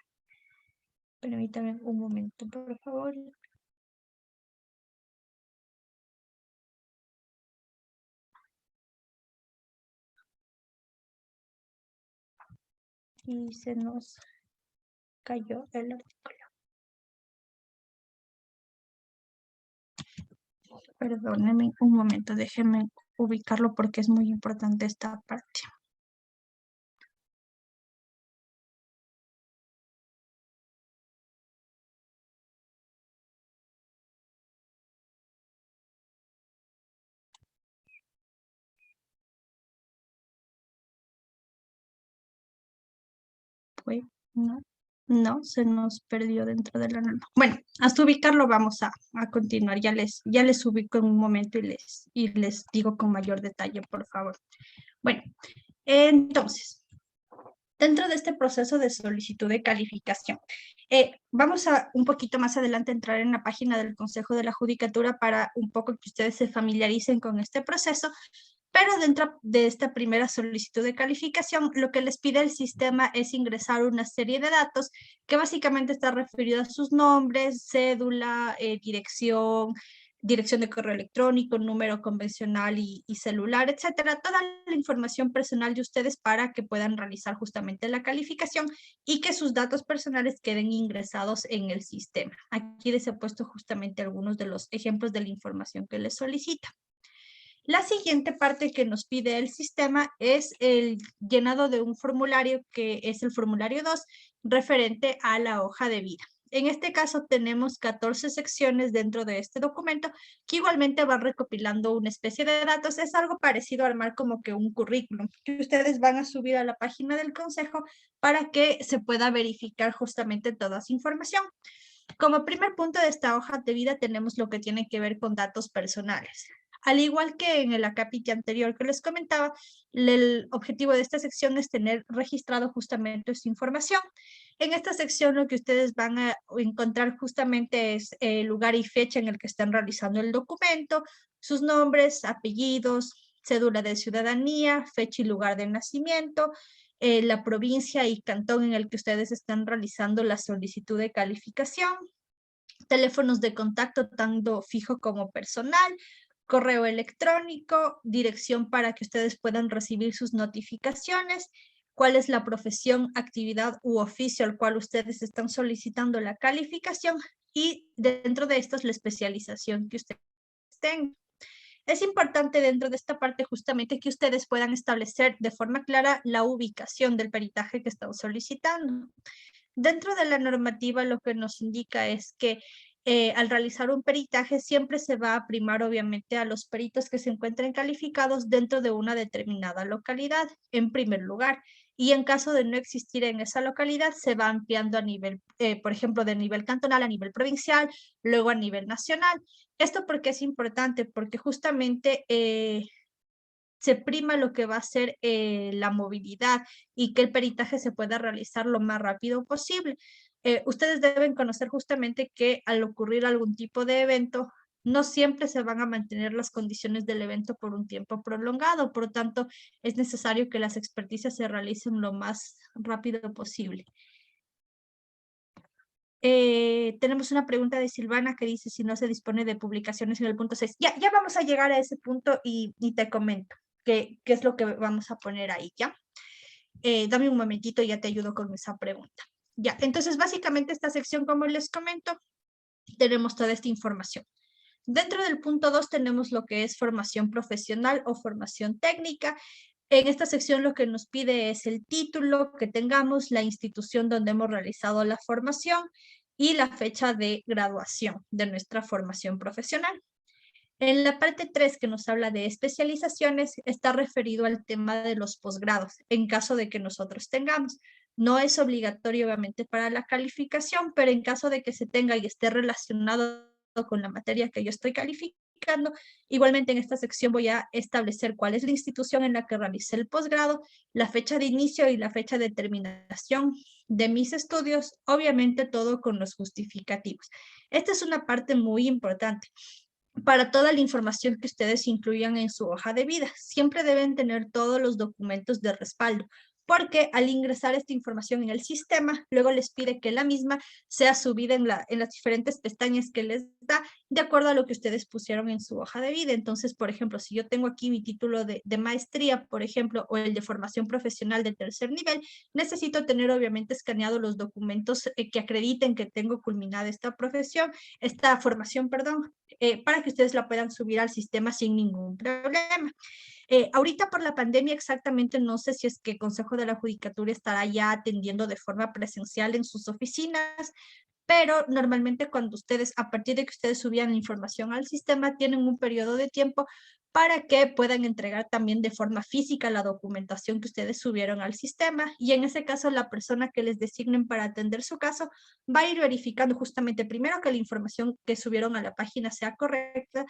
Permítanme un momento, por favor. Y se nos cayó el artículo. Perdónenme un momento, déjenme ubicarlo porque es muy importante esta parte. Pues no, se nos perdió dentro de la norma. Bueno, hasta ubicarlo vamos a continuar. Ya les ubico en un momento y les digo con mayor detalle, por favor. Bueno, entonces, dentro de este proceso de solicitud de calificación, vamos a un poquito más adelante entrar en la página del Consejo de la Judicatura para un poco que ustedes se familiaricen con este proceso, pero dentro de esta primera solicitud de calificación, lo que les pide el sistema es ingresar una serie de datos que básicamente está referido a sus nombres, cédula, dirección de correo electrónico, número convencional y celular, etcétera, toda la información personal de ustedes para que puedan realizar justamente la calificación y que sus datos personales queden ingresados en el sistema. Aquí les he puesto justamente algunos de los ejemplos de la información que les solicita. La siguiente parte que nos pide el sistema es el llenado de un formulario que es el formulario 2 referente a la hoja de vida. En este caso tenemos 14 secciones dentro de este documento que igualmente van recopilando una especie de datos. Es algo parecido a armar como que un currículum que ustedes van a subir a la página del consejo para que se pueda verificar justamente toda esa información. Como primer punto de esta hoja de vida tenemos lo que tiene que ver con datos personales. Al igual que en el acápite anterior que les comentaba, el objetivo de esta sección es tener registrado justamente esta información. En esta sección lo que ustedes van a encontrar justamente es el lugar y fecha en el que están realizando el documento, sus nombres, apellidos, cédula de ciudadanía, fecha y lugar de nacimiento, la provincia y cantón en el que ustedes están realizando la solicitud de calificación, teléfonos de contacto tanto fijo como personal, correo electrónico, dirección para que ustedes puedan recibir sus notificaciones, cuál es la profesión, actividad u oficio al cual ustedes están solicitando la calificación y dentro de esto es la especialización que ustedes tengan. Es importante dentro de esta parte justamente que ustedes puedan establecer de forma clara la ubicación del peritaje que están solicitando. Dentro de la normativa lo que nos indica es que al realizar un peritaje siempre se va a primar obviamente a los peritos que se encuentren calificados dentro de una determinada localidad en primer lugar y en caso de no existir en esa localidad, se va ampliando a nivel, por ejemplo, de nivel cantonal a nivel provincial, luego a nivel nacional. ¿Esto por qué es importante? Porque justamente se prima lo que va a ser la movilidad y que el peritaje se pueda realizar lo más rápido posible. Ustedes deben conocer justamente que al ocurrir algún tipo de evento, no siempre se van a mantener las condiciones del evento por un tiempo prolongado, por lo tanto, es necesario que las experticias se realicen lo más rápido posible. Tenemos una pregunta de Silvana que dice si no se dispone de publicaciones en el punto 6. Ya vamos a llegar a ese punto y te comento qué es lo que vamos a poner ahí, ¿ya? Dame un momentito y ya te ayudo con esa pregunta. Ya, entonces básicamente esta sección, como les comento, tenemos toda esta información. Dentro del punto 2 tenemos lo que es formación profesional o formación técnica. En esta sección lo que nos pide es el título que tengamos, la institución donde hemos realizado la formación y la fecha de graduación de nuestra formación profesional. En la parte 3, que nos habla de especializaciones, está referido al tema de los posgrados, en caso de que nosotros tengamos. No es obligatorio, obviamente, para la calificación, pero en caso de que se tenga y esté relacionado con la materia que yo estoy calificando, igualmente en esta sección voy a establecer cuál es la institución en la que realicé el posgrado, la fecha de inicio y la fecha de terminación de mis estudios, obviamente todo con los justificativos. Esta es una parte muy importante para toda la información que ustedes incluyan en su hoja de vida. Siempre deben tener todos los documentos de respaldo, porque al ingresar esta información en el sistema, luego les pide que la misma sea subida en las diferentes pestañas que les da, de acuerdo a lo que ustedes pusieron en su hoja de vida. Entonces, por ejemplo, si yo tengo aquí mi título de maestría, por ejemplo, o el de formación profesional de tercer nivel, necesito tener obviamente escaneados los documentos que acrediten que tengo culminada esta formación, perdón, para que ustedes la puedan subir al sistema sin ningún problema. Ahorita por la pandemia exactamente no sé si es que el Consejo de la Judicatura estará ya atendiendo de forma presencial en sus oficinas, pero normalmente cuando ustedes, a partir de que ustedes subían la información al sistema, tienen un periodo de tiempo para que puedan entregar también de forma física la documentación que ustedes subieron al sistema, y en ese caso la persona que les designen para atender su caso va a ir verificando justamente primero que la información que subieron a la página sea correcta,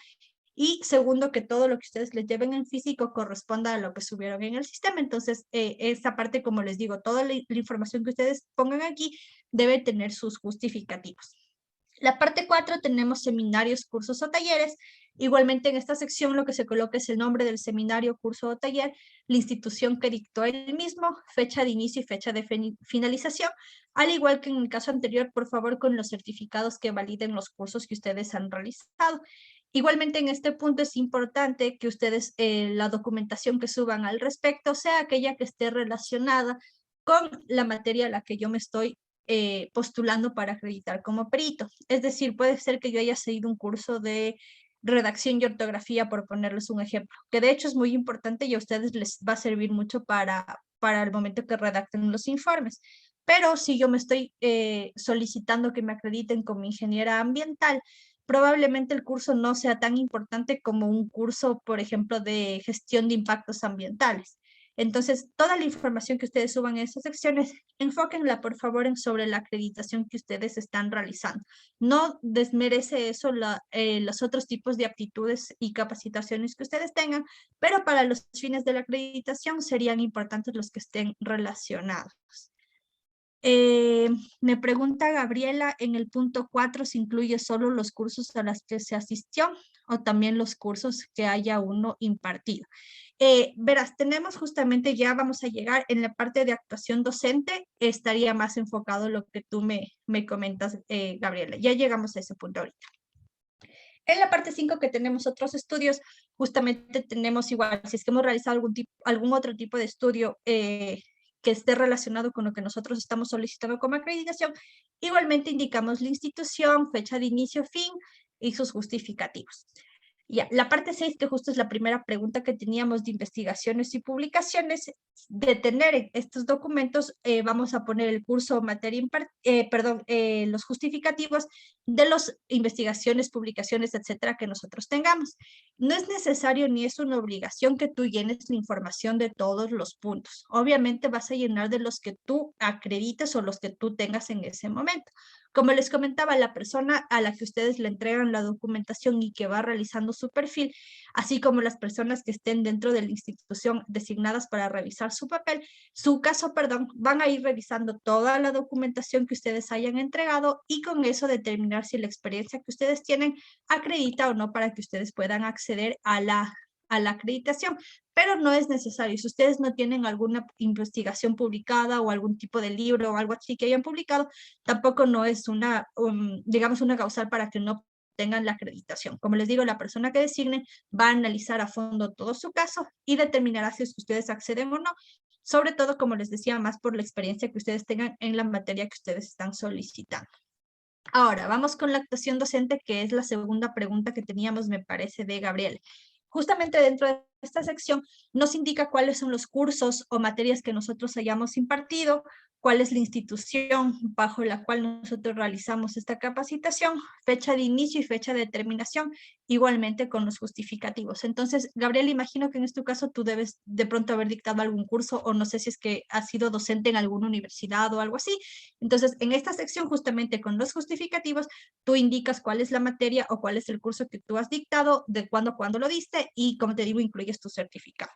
y segundo, que todo lo que ustedes les lleven en físico corresponda a lo que subieron en el sistema. Entonces, esta parte, como les digo, toda la información que ustedes pongan aquí debe tener sus justificativos. La parte 4 tenemos seminarios, cursos o talleres. Igualmente en esta sección lo que se coloca es el nombre del seminario, curso o taller, la institución que dictó el mismo, fecha de inicio y fecha de finalización, al igual que en el caso anterior, por favor, con los certificados que validen los cursos que ustedes han realizado. Igualmente en este punto es importante que ustedes la documentación que suban al respecto sea aquella que esté relacionada con la materia a la que yo me estoy postulando para acreditar como perito. Es decir, puede ser que yo haya seguido un curso de redacción y ortografía, por ponerles un ejemplo, que de hecho es muy importante y a ustedes les va a servir mucho para el momento que redacten los informes. Pero si yo me estoy solicitando que me acrediten como ingeniera ambiental, probablemente el curso no sea tan importante como un curso, por ejemplo, de gestión de impactos ambientales. Entonces, toda la información que ustedes suban en esas secciones, enfóquenla, por favor, sobre la acreditación que ustedes están realizando. No desmerece eso los otros tipos de aptitudes y capacitaciones que ustedes tengan, pero para los fines de la acreditación serían importantes los que estén relacionados. Me pregunta Gabriela, en el punto 4, ¿se incluye solo los cursos a los que se asistió o también los cursos que haya uno impartido? Verás, tenemos justamente, ya vamos a llegar en la parte de actuación docente, estaría más enfocado lo que tú me comentas, Gabriela. Ya llegamos a ese punto ahorita. En la parte 5 que tenemos otros estudios, justamente tenemos igual, si es que hemos realizado algún otro tipo de estudio que esté relacionado con lo que nosotros estamos solicitando como acreditación, igualmente indicamos la institución, fecha de inicio, fin y sus justificativos. Ya, la parte 6, que justo es la primera pregunta que teníamos de investigaciones y publicaciones, de tener estos documentos, vamos a poner el curso o materia, los justificativos de las investigaciones, publicaciones, etcétera, que nosotros tengamos. No es necesario ni es una obligación que tú llenes la información de todos los puntos. Obviamente vas a llenar de los que tú acredites o los que tú tengas en ese momento. Como les comentaba, la persona a la que ustedes le entregan la documentación y que va realizando su perfil, así como las personas que estén dentro de la institución designadas para revisar su caso, van a ir revisando toda la documentación que ustedes hayan entregado y con eso determinar si la experiencia que ustedes tienen acredita o no para que ustedes puedan acceder a la acreditación, pero no es necesario. Si ustedes no tienen alguna investigación publicada o algún tipo de libro o algo así que hayan publicado, tampoco no es digamos, una causal para que no tengan la acreditación. Como les digo, la persona que designen va a analizar a fondo todo su caso y determinará si es que ustedes acceden o no, sobre todo, como les decía, más por la experiencia que ustedes tengan en la materia que ustedes están solicitando. Ahora, vamos con la actuación docente, que es la segunda pregunta que teníamos, me parece, de Gabriel. Justamente dentro de esta sección nos indica cuáles son los cursos o materias que nosotros hayamos impartido, cuál es la institución bajo la cual nosotros realizamos esta capacitación, fecha de inicio y fecha de terminación, igualmente con los justificativos. Entonces, Gabriel, imagino que en este caso tú debes de pronto haber dictado algún curso o no sé si es que has sido docente en alguna universidad o algo así. Entonces, en esta sección, justamente con los justificativos, tú indicas cuál es la materia o cuál es el curso que tú has dictado, de cuándo lo diste y, como te digo, incluyes tu certificado.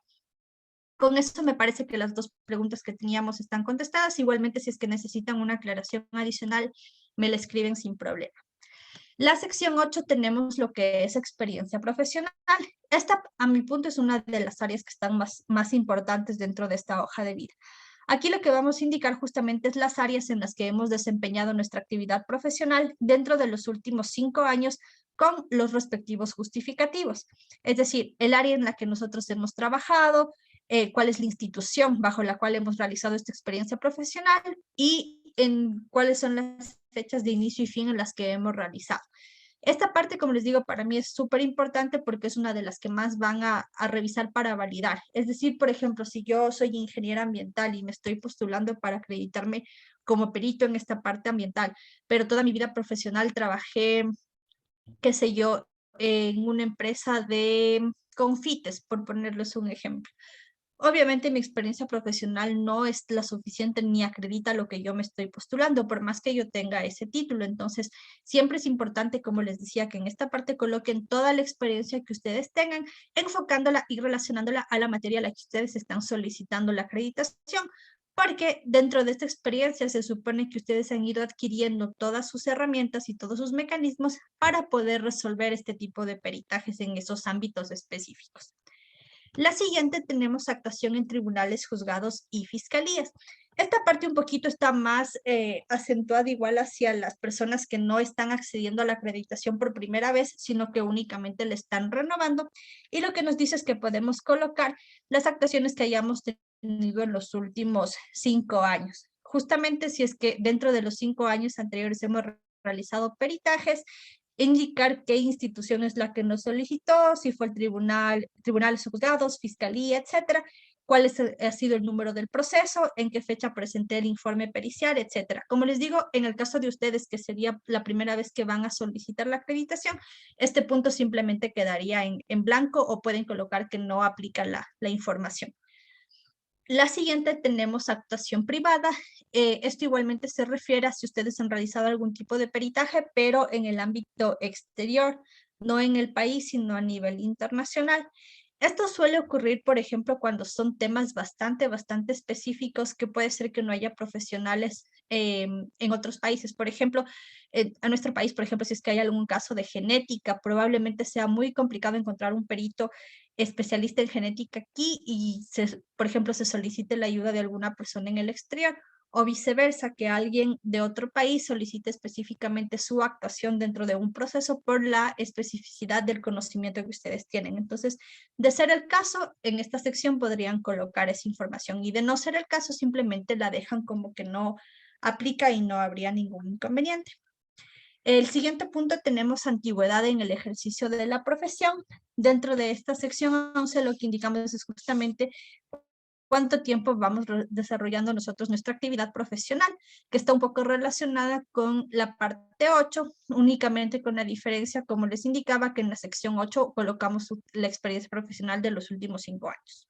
Con esto me parece que las dos preguntas que teníamos están contestadas. Igualmente, si es que necesitan una aclaración adicional, me la escriben sin problema. La sección 8 tenemos lo que es experiencia profesional. Esta, a mi punto, es una de las áreas que están más importantes dentro de esta hoja de vida. Aquí lo que vamos a indicar justamente es las áreas en las que hemos desempeñado nuestra actividad profesional dentro de los últimos 5 años con los respectivos justificativos. Es decir, el área en la que nosotros hemos trabajado, cuál es la institución bajo la cual hemos realizado esta experiencia profesional y en cuáles son las fechas de inicio y fin en las que hemos realizado. Esta parte, como les digo, para mí es súper importante porque es una de las que más van a revisar para validar. Es decir, por ejemplo, si yo soy ingeniera ambiental y me estoy postulando para acreditarme como perito en esta parte ambiental, pero toda mi vida profesional trabajé, qué sé yo, en una empresa de confites, por ponerles un ejemplo. Obviamente mi experiencia profesional no es la suficiente ni acredita lo que yo me estoy postulando, por más que yo tenga ese título. Entonces, siempre es importante, como les decía, que en esta parte coloquen toda la experiencia que ustedes tengan, enfocándola y relacionándola a la materia a la que ustedes están solicitando la acreditación, porque dentro de esta experiencia se supone que ustedes han ido adquiriendo todas sus herramientas y todos sus mecanismos para poder resolver este tipo de peritajes en esos ámbitos específicos. La siguiente tenemos actuación en tribunales, juzgados y fiscalías. Esta parte un poquito está más acentuada igual hacia las personas que no están accediendo a la acreditación por primera vez, sino que únicamente le están renovando. Y lo que nos dice es que podemos colocar las actuaciones que hayamos tenido en los últimos 5 años. Justamente si es que dentro de los 5 años anteriores hemos realizado peritajes, indicar qué institución es la que nos solicitó, si fue el tribunales juzgados, fiscalía, etcétera, cuál ha sido el número del proceso, en qué fecha presenté el informe pericial, etcétera. Como les digo, en el caso de ustedes, que sería la primera vez que van a solicitar la acreditación, este punto simplemente quedaría en blanco o pueden colocar que no aplica la información. La siguiente tenemos actuación privada. Esto igualmente se refiere a si ustedes han realizado algún tipo de peritaje, pero en el ámbito exterior, no en el país, sino a nivel internacional. Esto suele ocurrir, por ejemplo, cuando son temas bastante específicos, que puede ser que no haya profesionales en otros países. Por ejemplo, a nuestro país, por ejemplo, si es que hay algún caso de genética, probablemente sea muy complicado encontrar un perito especialista en genética aquí y, por ejemplo, se solicite la ayuda de alguna persona en el exterior, o viceversa, que alguien de otro país solicite específicamente su actuación dentro de un proceso por la especificidad del conocimiento que ustedes tienen. Entonces, de ser el caso, en esta sección podrían colocar esa información, y de no ser el caso, simplemente la dejan como que no aplica y no habría ningún inconveniente. El siguiente punto tenemos antigüedad en el ejercicio de la profesión. Dentro de esta sección 11 lo que indicamos es justamente cuánto tiempo vamos desarrollando nosotros nuestra actividad profesional, que está un poco relacionada con la parte 8, únicamente con la diferencia, como les indicaba, que en la sección 8 colocamos la experiencia profesional de los últimos 5 años.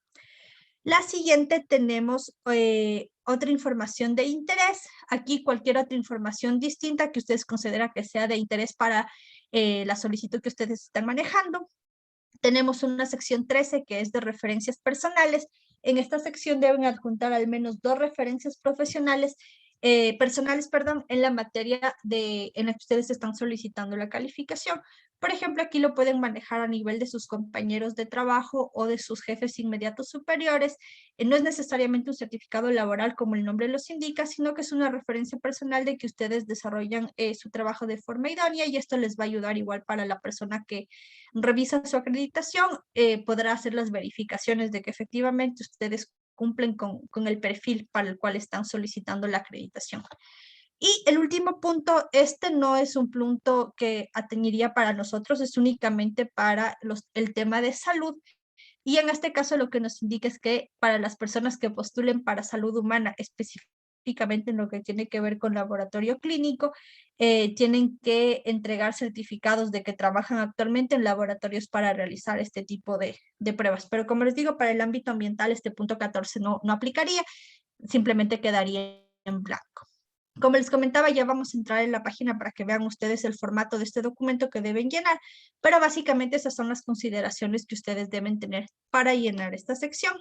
La siguiente tenemos otra información de interés. Aquí cualquier otra información distinta que ustedes consideran que sea de interés para la solicitud que ustedes están manejando. Tenemos una sección 13 que es de referencias personales. En esta sección deben adjuntar al menos 2 referencias profesionales, personales, en la materia en la que ustedes están solicitando la calificación. Por ejemplo, aquí lo pueden manejar a nivel de sus compañeros de trabajo o de sus jefes inmediatos superiores. No es necesariamente un certificado laboral como el nombre los indica, sino que es una referencia personal de que ustedes desarrollan su trabajo de forma idónea, y esto les va a ayudar igual para la persona que revisa su acreditación, podrá hacer las verificaciones de que efectivamente ustedes cumplen con el perfil para el cual están solicitando la acreditación. Y el último punto, este no es un punto que atañiría para nosotros, es únicamente para el tema de salud. Y en este caso lo que nos indica es que para las personas que postulen para salud humana, específicamente en lo que tiene que ver con laboratorio clínico, tienen que entregar certificados de que trabajan actualmente en laboratorios para realizar este tipo de pruebas. Pero como les digo, para el ámbito ambiental este punto 14 no aplicaría, simplemente quedaría en blanco. Como les comentaba, ya vamos a entrar en la página para que vean ustedes el formato de este documento que deben llenar, pero básicamente esas son las consideraciones que ustedes deben tener para llenar esta sección.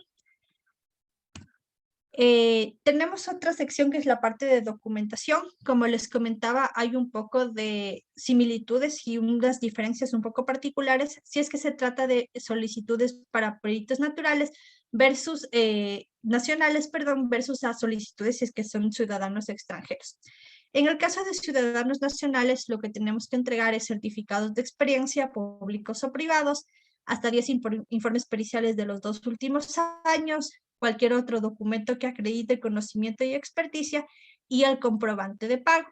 Tenemos otra sección que es la parte de documentación. Como les comentaba, hay un poco de similitudes y unas diferencias un poco particulares si es que se trata de solicitudes para proyectos naturales versus nacionales, versus a solicitudes si es que son ciudadanos extranjeros. En el caso de ciudadanos nacionales, lo que tenemos que entregar es certificados de experiencia, públicos o privados, hasta 10 informes periciales de los 2 últimos años, cualquier otro documento que acredite conocimiento y experticia, y el comprobante de pago.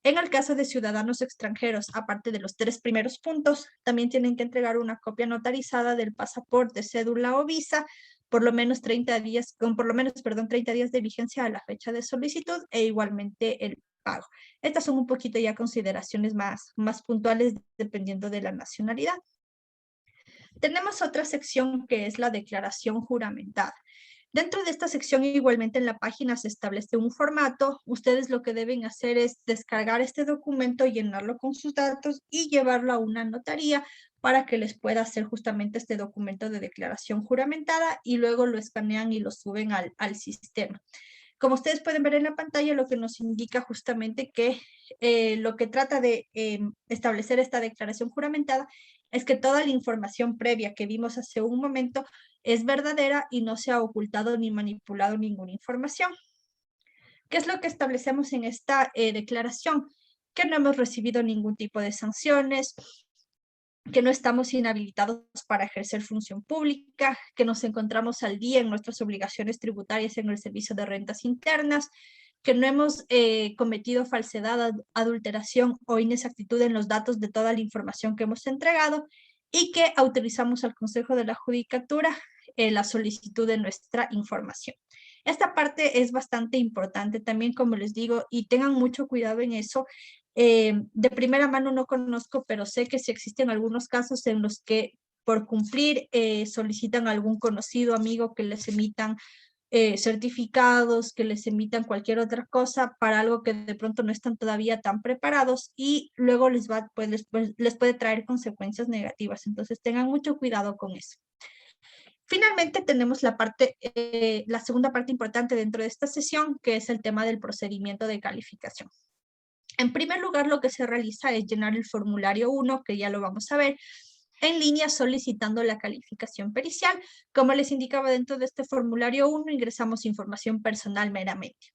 En el caso de ciudadanos extranjeros, aparte de los 3 primeros puntos, también tienen que entregar una copia notarizada del pasaporte, cédula o visa, por lo menos 30 días, con por lo menos, 30 días de vigencia a la fecha de solicitud, e igualmente el pago. Estas son un poquito ya consideraciones más puntuales dependiendo de la nacionalidad. Tenemos otra sección que es la declaración juramentada. Dentro de esta sección, igualmente en la página se establece un formato. Ustedes lo que deben hacer es descargar este documento, llenarlo con sus datos y llevarlo a una notaría para que les pueda hacer justamente este documento de declaración juramentada, y luego lo escanean y lo suben al sistema. Como ustedes pueden ver en la pantalla, lo que nos indica justamente que lo que trata de establecer esta declaración juramentada es que toda la información previa que vimos hace un momento es verdadera y no se ha ocultado ni manipulado ninguna información. ¿Qué es lo que establecemos en esta declaración? Que no hemos recibido ningún tipo de sanciones, que no estamos inhabilitados para ejercer función pública, que nos encontramos al día en nuestras obligaciones tributarias en el servicio de rentas internas, que no hemos cometido falsedad, adulteración o inexactitud en los datos de toda la información que hemos entregado, y que autorizamos al Consejo de la Judicatura la solicitud de nuestra información. Esta parte es bastante importante también, como les digo, y tengan mucho cuidado en eso. De primera mano no conozco, pero sé que sí existen algunos casos en los que por cumplir solicitan a algún conocido, amigo, que les emitan certificados, que les emitan cualquier otra cosa para algo que de pronto no están todavía tan preparados, y luego les puede traer consecuencias negativas. Entonces tengan mucho cuidado con eso. Finalmente tenemos la segunda parte importante dentro de esta sesión, que es el tema del procedimiento de calificación. En primer lugar, lo que se realiza es llenar el formulario 1, que ya lo vamos a ver, en línea solicitando la calificación pericial. Como les indicaba, dentro de este formulario 1 ingresamos información personal meramente.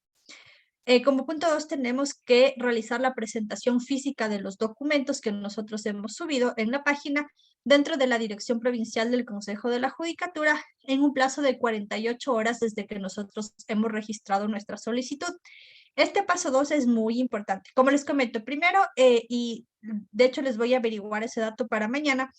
Como punto 2 tenemos que realizar la presentación física de los documentos que nosotros hemos subido en la página dentro de la Dirección Provincial del Consejo de la Judicatura en un plazo de 48 horas desde que nosotros hemos registrado nuestra solicitud. Este paso 2 es muy importante. Como les comento, primero, y de hecho les voy a averiguar ese dato para mañana,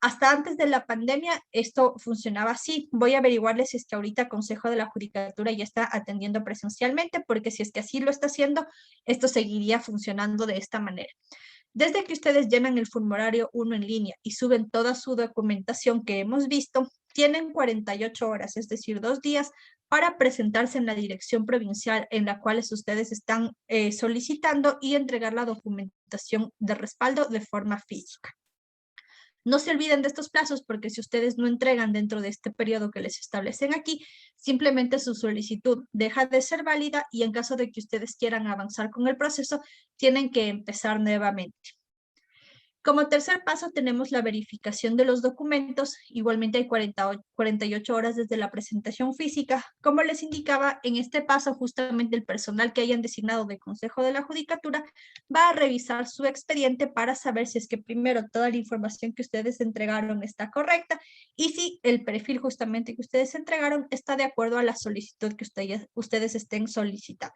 hasta antes de la pandemia esto funcionaba así. Voy a averiguarles si es que ahorita Consejo de la Judicatura ya está atendiendo presencialmente, porque si es que así lo está haciendo, esto seguiría funcionando de esta manera. Desde que ustedes llenan el formulario 1 en línea y suben toda su documentación que hemos visto, tienen 48 horas, es decir, 2 días, para presentarse en la dirección provincial en la cual ustedes están solicitando y entregar la documentación de respaldo de forma física. No se olviden de estos plazos porque si ustedes no entregan dentro de este periodo que les establecen aquí, simplemente su solicitud deja de ser válida y en caso de que ustedes quieran avanzar con el proceso, tienen que empezar nuevamente. Como tercer paso tenemos la verificación de los documentos. Igualmente hay 48 horas desde la presentación física. Como les indicaba, en este paso justamente el personal que hayan designado de Consejo de la Judicatura va a revisar su expediente para saber si es que primero toda la información que ustedes entregaron está correcta y si el perfil justamente que ustedes entregaron está de acuerdo a la solicitud que ustedes estén solicitando.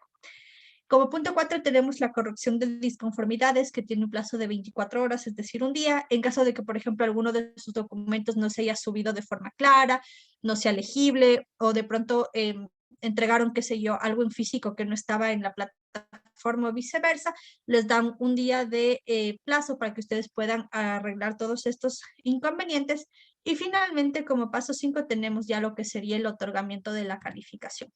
Como punto 4 tenemos la corrección de disconformidades que tiene un plazo de 24 horas, es decir, un día, en caso de que, por ejemplo, alguno de sus documentos no se haya subido de forma clara, no sea legible o de pronto entregaron, qué sé yo, algo en físico que no estaba en la plataforma o viceversa, les dan un día de plazo para que ustedes puedan arreglar todos estos inconvenientes. Y finalmente, como paso 5, tenemos ya lo que sería el otorgamiento de la calificación.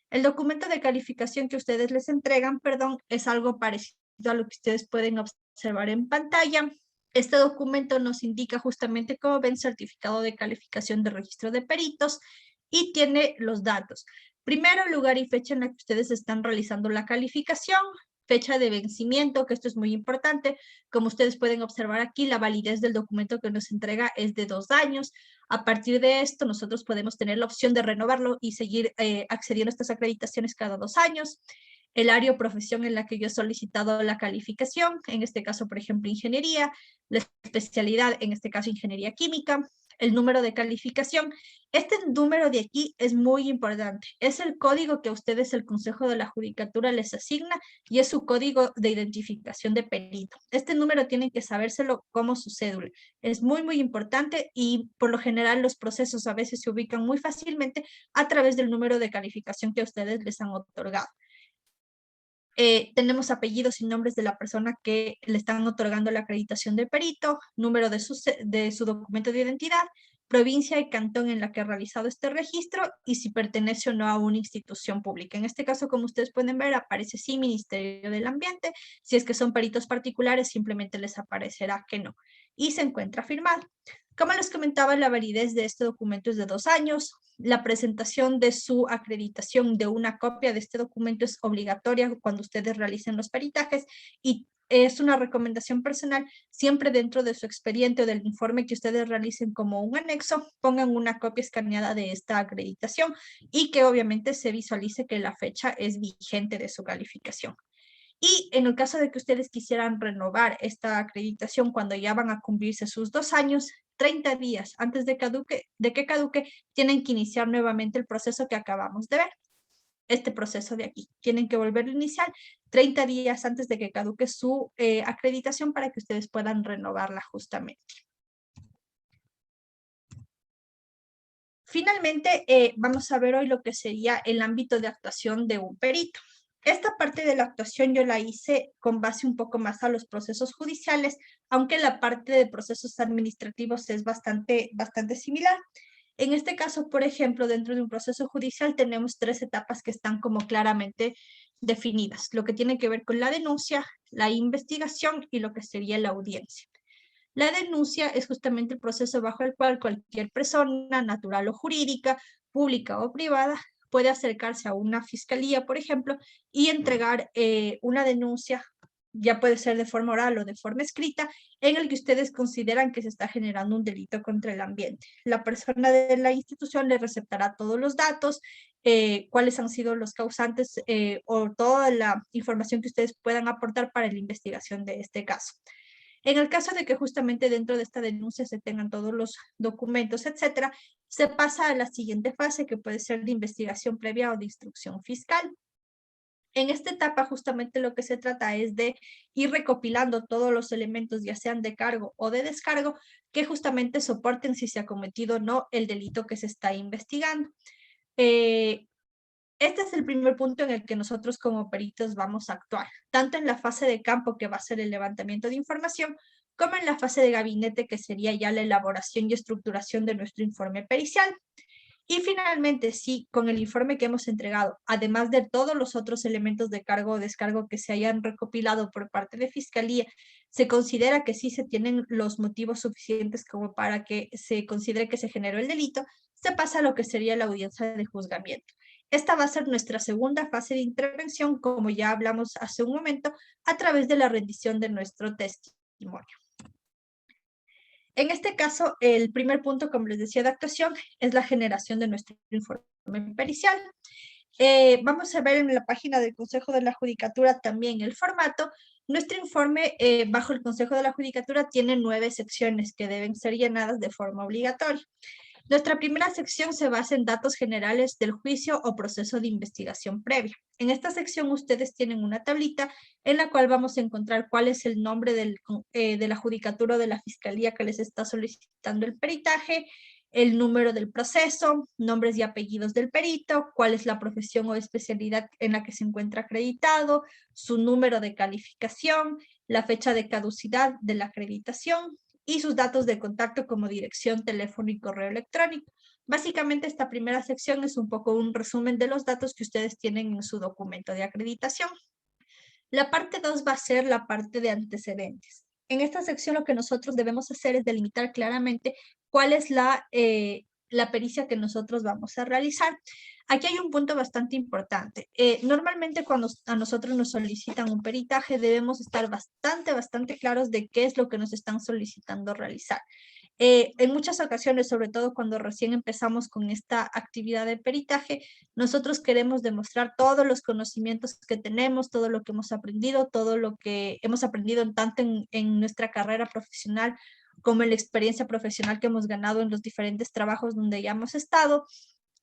El documento de calificación que ustedes les entregan, es algo parecido a lo que ustedes pueden observar en pantalla. Este documento nos indica justamente, como ven, certificado de calificación de registro de peritos y tiene los datos. Primero, lugar y fecha en la que ustedes están realizando la calificación, fecha de vencimiento, que esto es muy importante. Como ustedes pueden observar aquí, la validez del documento que nos entrega es de 2 años. A partir de esto, nosotros podemos tener la opción de renovarlo y seguir accediendo a estas acreditaciones cada 2 años. El área o profesión en la que yo he solicitado la calificación, en este caso, por ejemplo, ingeniería, la especialidad, en este caso, ingeniería química, el número de calificación. Este número de aquí es muy importante. Es el código que a ustedes el Consejo de la Judicatura les asigna y es su código de identificación de perito. Este número tienen que sabérselo como su cédula. Es muy, muy importante y por lo general los procesos a veces se ubican muy fácilmente a través del número de calificación que a ustedes les han otorgado. Tenemos apellidos y nombres de la persona que le están otorgando la acreditación de perito, número de su documento de identidad, provincia y cantón en la que ha realizado este registro y si pertenece o no a una institución pública. En este caso, como ustedes pueden ver, aparece sí Ministerio del Ambiente. Si es que son peritos particulares, simplemente les aparecerá que no. Y se encuentra firmado. Como les comentaba, la validez de este documento es de 2 años. La presentación de su acreditación de una copia de este documento es obligatoria cuando ustedes realicen los peritajes y es una recomendación personal, siempre dentro de su expediente o del informe que ustedes realicen como un anexo, pongan una copia escaneada de esta acreditación y que obviamente se visualice que la fecha es vigente de su calificación. Y en el caso de que ustedes quisieran renovar esta acreditación cuando ya van a cumplirse sus 2 años, 30 días antes de que caduque, tienen que iniciar nuevamente el proceso que acabamos de ver. Este proceso de aquí. Tienen que volver a iniciar 30 días antes de que caduque su acreditación para que ustedes puedan renovarla justamente. Finalmente, vamos a ver hoy lo que sería el ámbito de actuación de un perito. Esta parte de la actuación yo la hice con base un poco más a los procesos judiciales, aunque la parte de procesos administrativos es bastante similar. En este caso, por ejemplo, dentro de un proceso judicial tenemos 3 etapas que están como claramente definidas, lo que tiene que ver con la denuncia, la investigación y lo que sería la audiencia. La denuncia es justamente el proceso bajo el cual cualquier persona, natural o jurídica, pública o privada, puede acercarse a una fiscalía, por ejemplo, y entregar una denuncia, ya puede ser de forma oral o de forma escrita, en el que ustedes consideran que se está generando un delito contra el ambiente. La persona de la institución le receptará todos los datos, cuáles han sido los causantes o toda la información que ustedes puedan aportar para la investigación de este caso. En el caso de que justamente dentro de esta denuncia se tengan todos los documentos, etcétera, se pasa a la siguiente fase que puede ser de investigación previa o de instrucción fiscal. En esta etapa justamente lo que se trata es de ir recopilando todos los elementos, ya sean de cargo o de descargo, que justamente soporten si se ha cometido o no el delito que se está investigando. Este es el primer punto en el que nosotros como peritos vamos a actuar, tanto en la fase de campo, que va a ser el levantamiento de información, como en la fase de gabinete, que sería ya la elaboración y estructuración de nuestro informe pericial. Y finalmente, sí, con el informe que hemos entregado, además de todos los otros elementos de cargo o descargo que se hayan recopilado por parte de Fiscalía, se considera que sí se tienen los motivos suficientes como para que se considere que se generó el delito, se pasa a lo que sería la audiencia de juzgamiento. Esta va a ser nuestra segunda fase de intervención, como ya hablamos hace un momento, a través de la rendición de nuestro testimonio. En este caso, el primer punto, como les decía, de actuación es la generación de nuestro informe pericial. Vamos a ver en la página del Consejo de la Judicatura también el formato. Nuestro informe bajo el Consejo de la Judicatura tiene 9 secciones que deben ser llenadas de forma obligatoria. Nuestra primera sección se basa en datos generales del juicio o proceso de investigación previa. En esta sección ustedes tienen una tablita en la cual vamos a encontrar cuál es el nombre de la judicatura o de la fiscalía que les está solicitando el peritaje, el número del proceso, nombres y apellidos del perito, cuál es la profesión o especialidad en la que se encuentra acreditado, su número de calificación, la fecha de caducidad de la acreditación, y sus datos de contacto como dirección, teléfono y correo electrónico. Básicamente esta primera sección es un poco un resumen de los datos que ustedes tienen en su documento de acreditación. La parte 2 va a ser la parte de antecedentes. En esta sección lo que nosotros debemos hacer es delimitar claramente cuál es la pericia que nosotros vamos a realizar. Aquí hay un punto bastante importante. Normalmente cuando a nosotros nos solicitan un peritaje debemos estar bastante claros de qué es lo que nos están solicitando realizar. En muchas ocasiones, sobre todo cuando recién empezamos con esta actividad de peritaje, nosotros queremos demostrar todos los conocimientos que tenemos, todo lo que hemos aprendido, todo lo que hemos aprendido tanto en nuestra carrera profesional como en la experiencia profesional que hemos ganado en los diferentes trabajos donde ya hemos estado,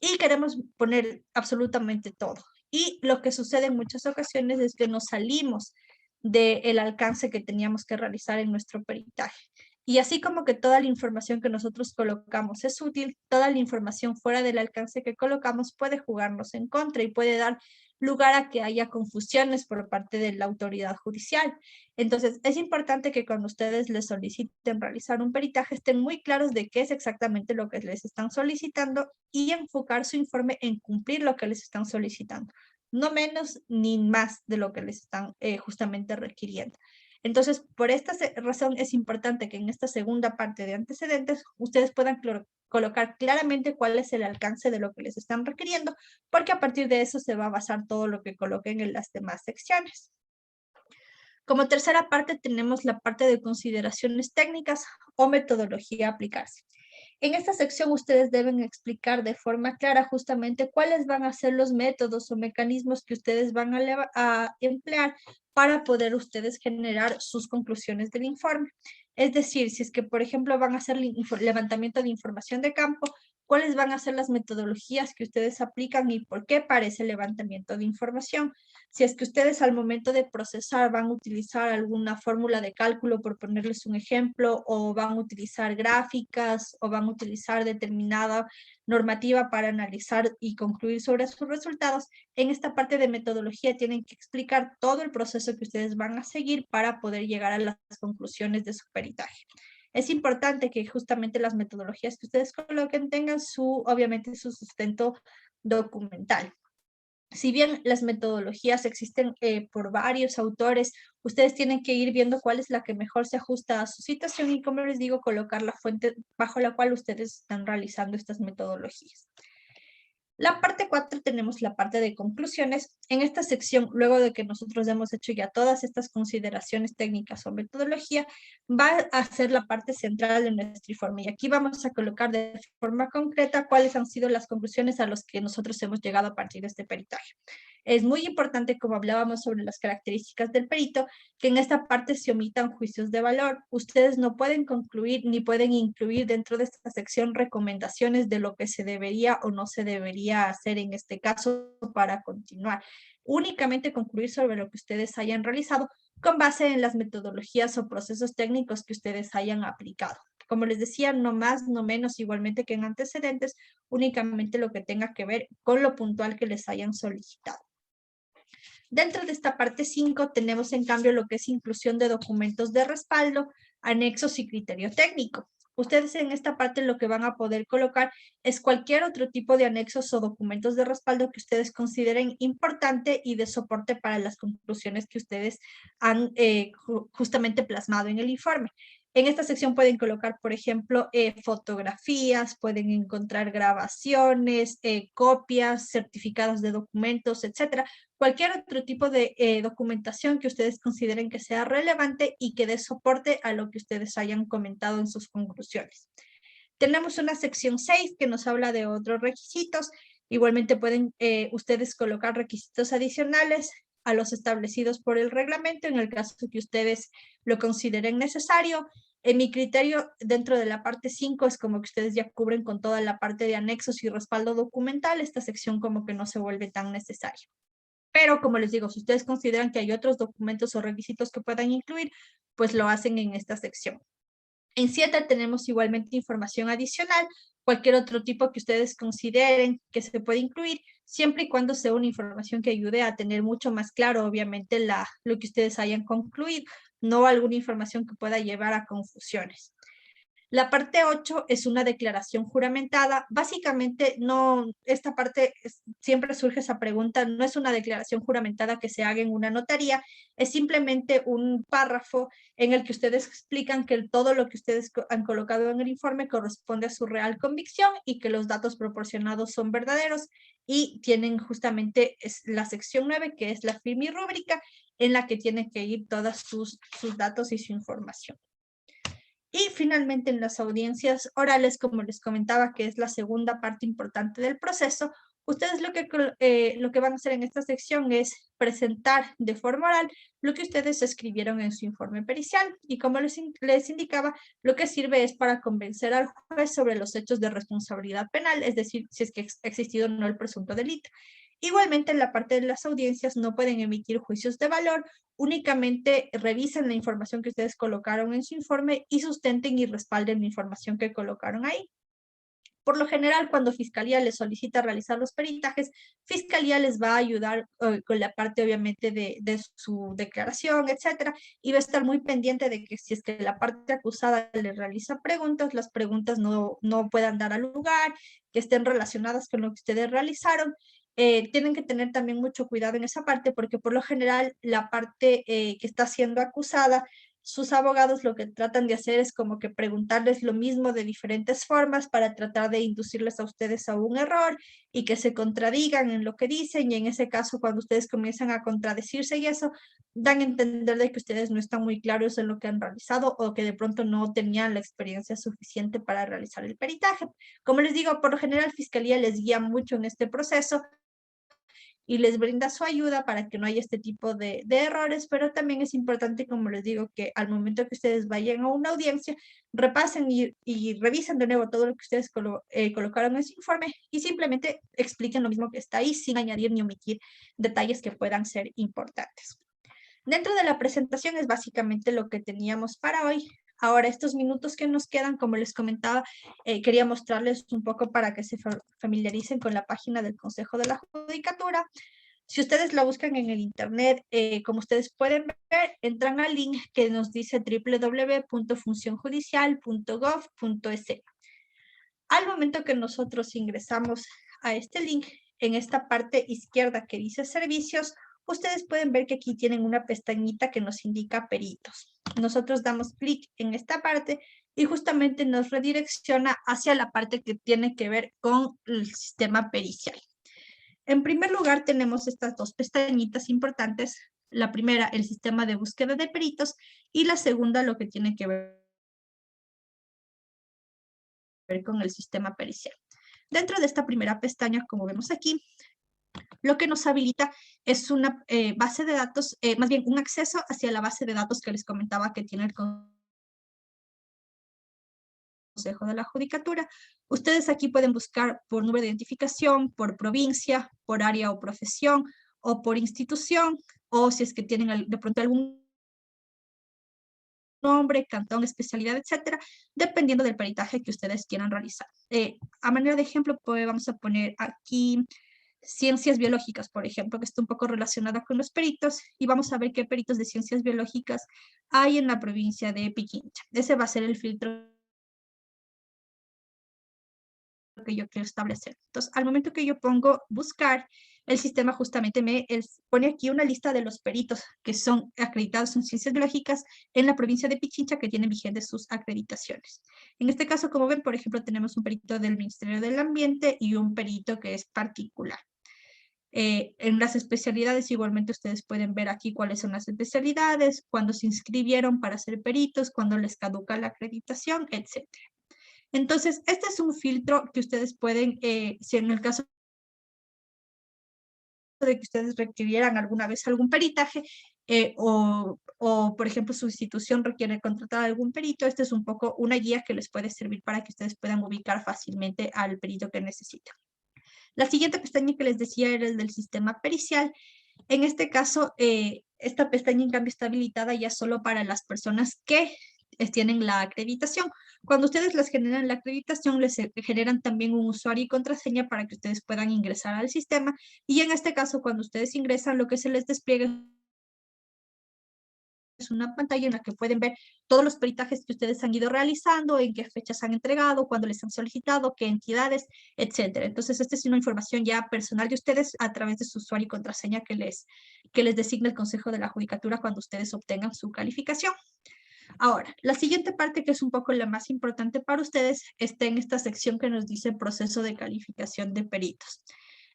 y queremos poner absolutamente todo. Y lo que sucede en muchas ocasiones es que nos salimos del alcance que teníamos que realizar en nuestro peritaje. Y así como que toda la información que nosotros colocamos es útil, toda la información fuera del alcance que colocamos puede jugarnos en contra y puede dar lugar a que haya confusiones por parte de la autoridad judicial. Entonces, es importante que cuando ustedes les soliciten realizar un peritaje estén muy claros de qué es exactamente lo que les están solicitando y enfocar su informe en cumplir lo que les están solicitando, no menos ni más de lo que les están justamente requiriendo. Entonces, por esta razón es importante que en esta segunda parte de antecedentes ustedes puedan colocar claramente cuál es el alcance de lo que les están requiriendo, porque a partir de eso se va a basar todo lo que coloquen en las demás secciones. Como tercera parte tenemos la parte de consideraciones técnicas o metodología a aplicarse. En esta sección ustedes deben explicar de forma clara justamente cuáles van a ser los métodos o mecanismos que ustedes van a emplear para poder ustedes generar sus conclusiones del informe. Es decir, si es que, por ejemplo, van a hacer levantamiento de información de campo, cuáles van a ser las metodologías que ustedes aplican y por qué para ese levantamiento de información. Si es que ustedes al momento de procesar van a utilizar alguna fórmula de cálculo, por ponerles un ejemplo, o van a utilizar gráficas, o van a utilizar determinada normativa para analizar y concluir sobre sus resultados, en esta parte de metodología tienen que explicar todo el proceso que ustedes van a seguir para poder llegar a las conclusiones de su peritaje. Es importante que justamente las metodologías que ustedes coloquen tengan obviamente su sustento documental. Si bien las metodologías existen por varios autores, ustedes tienen que ir viendo cuál es la que mejor se ajusta a su situación y, como les digo, colocar la fuente bajo la cual ustedes están realizando estas metodologías. La parte 4 tenemos la parte de conclusiones. En esta sección, luego de que nosotros hemos hecho ya todas estas consideraciones técnicas o metodología, va a ser la parte central de nuestro informe. Y aquí vamos a colocar de forma concreta cuáles han sido las conclusiones a las que nosotros hemos llegado a partir de este peritaje. Es muy importante, como hablábamos sobre las características del perito, que en esta parte se omitan juicios de valor. Ustedes no pueden concluir ni pueden incluir dentro de esta sección recomendaciones de lo que se debería o no se debería hacer en este caso para continuar. únicamente concluir sobre lo que ustedes hayan realizado con base en las metodologías o procesos técnicos que ustedes hayan aplicado. Como les decía, no más, no menos, igualmente que en antecedentes, únicamente lo que tenga que ver con lo puntual que les hayan solicitado. Dentro de esta parte 5 tenemos en cambio lo que es inclusión de documentos de respaldo, anexos y criterio técnico. Ustedes en esta parte lo que van a poder colocar es cualquier otro tipo de anexos o documentos de respaldo que ustedes consideren importante y de soporte para las conclusiones que ustedes han justamente plasmado en el informe. En esta sección pueden colocar, por ejemplo, fotografías, pueden encontrar grabaciones, copias, certificados de documentos, etcétera. Cualquier otro tipo de documentación que ustedes consideren que sea relevante y que dé soporte a lo que ustedes hayan comentado en sus conclusiones. Tenemos una sección 6 que nos habla de otros requisitos. Igualmente pueden ustedes colocar requisitos adicionales a los establecidos por el reglamento en el caso que ustedes lo consideren necesario. En mi criterio, dentro de la parte 5 es como que ustedes ya cubren con toda la parte de anexos y respaldo documental. Esta sección como que no se vuelve tan necesaria. Pero como les digo, si ustedes consideran que hay otros documentos o requisitos que puedan incluir, pues lo hacen en esta sección. En 7 tenemos igualmente información adicional, cualquier otro tipo que ustedes consideren que se puede incluir, siempre y cuando sea una información que ayude a tener mucho más claro, obviamente, lo que ustedes hayan concluido, no alguna información que pueda llevar a confusiones. La parte 8 es una declaración juramentada. Básicamente, esta parte siempre surge esa pregunta, no es una declaración juramentada que se haga en una notaría, es simplemente un párrafo en el que ustedes explican que todo lo que ustedes han colocado en el informe corresponde a su real convicción y que los datos proporcionados son verdaderos y tienen justamente la sección 9, que es la firma y rúbrica, en la que tienen que ir todos sus datos y su información. Y finalmente en las audiencias orales, como les comentaba, que es la segunda parte importante del proceso, ustedes lo que van a hacer en esta sección es presentar de forma oral lo que ustedes escribieron en su informe pericial. Y como les indicaba, lo que sirve es para convencer al juez sobre los hechos de responsabilidad penal, es decir, si es que ha existido o no el presunto delito. Igualmente, en la parte de las audiencias no pueden emitir juicios de valor, únicamente revisen la información que ustedes colocaron en su informe y sustenten y respalden la información que colocaron ahí. Por lo general, cuando Fiscalía les solicita realizar los peritajes, Fiscalía les va a ayudar con la parte, obviamente, de su declaración, etcétera, y va a estar muy pendiente de que si es que la parte acusada le realiza preguntas, las preguntas no puedan dar al lugar, que estén relacionadas con lo que ustedes realizaron. Tienen que tener también mucho cuidado en esa parte, porque por lo general la parte que está siendo acusada, sus abogados lo que tratan de hacer es como que preguntarles lo mismo de diferentes formas para tratar de inducirles a ustedes a un error y que se contradigan en lo que dicen, y en ese caso cuando ustedes comienzan a contradecirse y eso, dan a entender de que ustedes no están muy claros en lo que han realizado o que de pronto no tenían la experiencia suficiente para realizar el peritaje. Como les digo, por lo general Fiscalía les guía mucho en este proceso y les brinda su ayuda para que no haya este tipo de errores, pero también es importante, como les digo, que al momento que ustedes vayan a una audiencia, repasen y revisen de nuevo todo lo que ustedes colocaron en su informe y simplemente expliquen lo mismo que está ahí sin añadir ni omitir detalles que puedan ser importantes. Dentro de la presentación es básicamente lo que teníamos para hoy. Ahora, estos minutos que nos quedan, como les comentaba, quería mostrarles un poco para que se familiaricen con la página del Consejo de la Judicatura. Si ustedes la buscan en el internet, como ustedes pueden ver, entran al link que nos dice www.funcionjudicial.gov.es. Al momento que nosotros ingresamos a este link, en esta parte izquierda que dice servicios, ustedes pueden ver que aquí tienen una pestañita que nos indica peritos. Nosotros damos clic en esta parte y justamente nos redirecciona hacia la parte que tiene que ver con el sistema pericial. En primer lugar, tenemos estas dos pestañitas importantes. La primera, el sistema de búsqueda de peritos, y la segunda, lo que tiene que ver con el sistema pericial. Dentro de esta primera pestaña, como vemos aquí, lo que nos habilita es una base de datos, más bien un acceso hacia la base de datos que les comentaba que tiene el Consejo de la Judicatura. Ustedes aquí pueden buscar por número de identificación, por provincia, por área o profesión, o por institución, o si es que tienen de pronto algún nombre, cantón, especialidad, etcétera, dependiendo del peritaje que ustedes quieran realizar. A manera de ejemplo, pues vamos a poner aquí ciencias biológicas, por ejemplo, que está un poco relacionada con los peritos, y vamos a ver qué peritos de ciencias biológicas hay en la provincia de Pichincha. Ese va a ser el filtro que yo quiero establecer. Entonces, al momento que yo pongo buscar, el sistema justamente me pone aquí una lista de los peritos que son acreditados en ciencias biológicas en la provincia de Pichincha que tienen vigentes sus acreditaciones. En este caso, como ven, por ejemplo, tenemos un perito del Ministerio del Ambiente y un perito que es particular. En las especialidades igualmente ustedes pueden ver aquí cuáles son las especialidades, cuándo se inscribieron para ser peritos, cuándo les caduca la acreditación, etc. Entonces, este es un filtro que ustedes pueden, si en el caso de que ustedes requirieran alguna vez algún peritaje, por ejemplo, su institución requiere contratar algún perito, este es un poco una guía que les puede servir para que ustedes puedan ubicar fácilmente al perito que necesitan. La siguiente pestaña que les decía era el del sistema pericial. En este caso, esta pestaña en cambio está habilitada ya solo para las personas que tienen la acreditación. Cuando ustedes les generan la acreditación, les generan también un usuario y contraseña para que ustedes puedan ingresar al sistema. Y en este caso, cuando ustedes ingresan, lo que se les despliega es una pantalla en la que pueden ver todos los peritajes que ustedes han ido realizando, en qué fechas han entregado, cuándo les han solicitado, qué entidades, etcétera. Entonces, esta es una información ya personal de ustedes a través de su usuario y contraseña que les designa el Consejo de la Judicatura cuando ustedes obtengan su calificación. Ahora, la siguiente parte, que es un poco la más importante para ustedes, está en esta sección que nos dice proceso de calificación de peritos.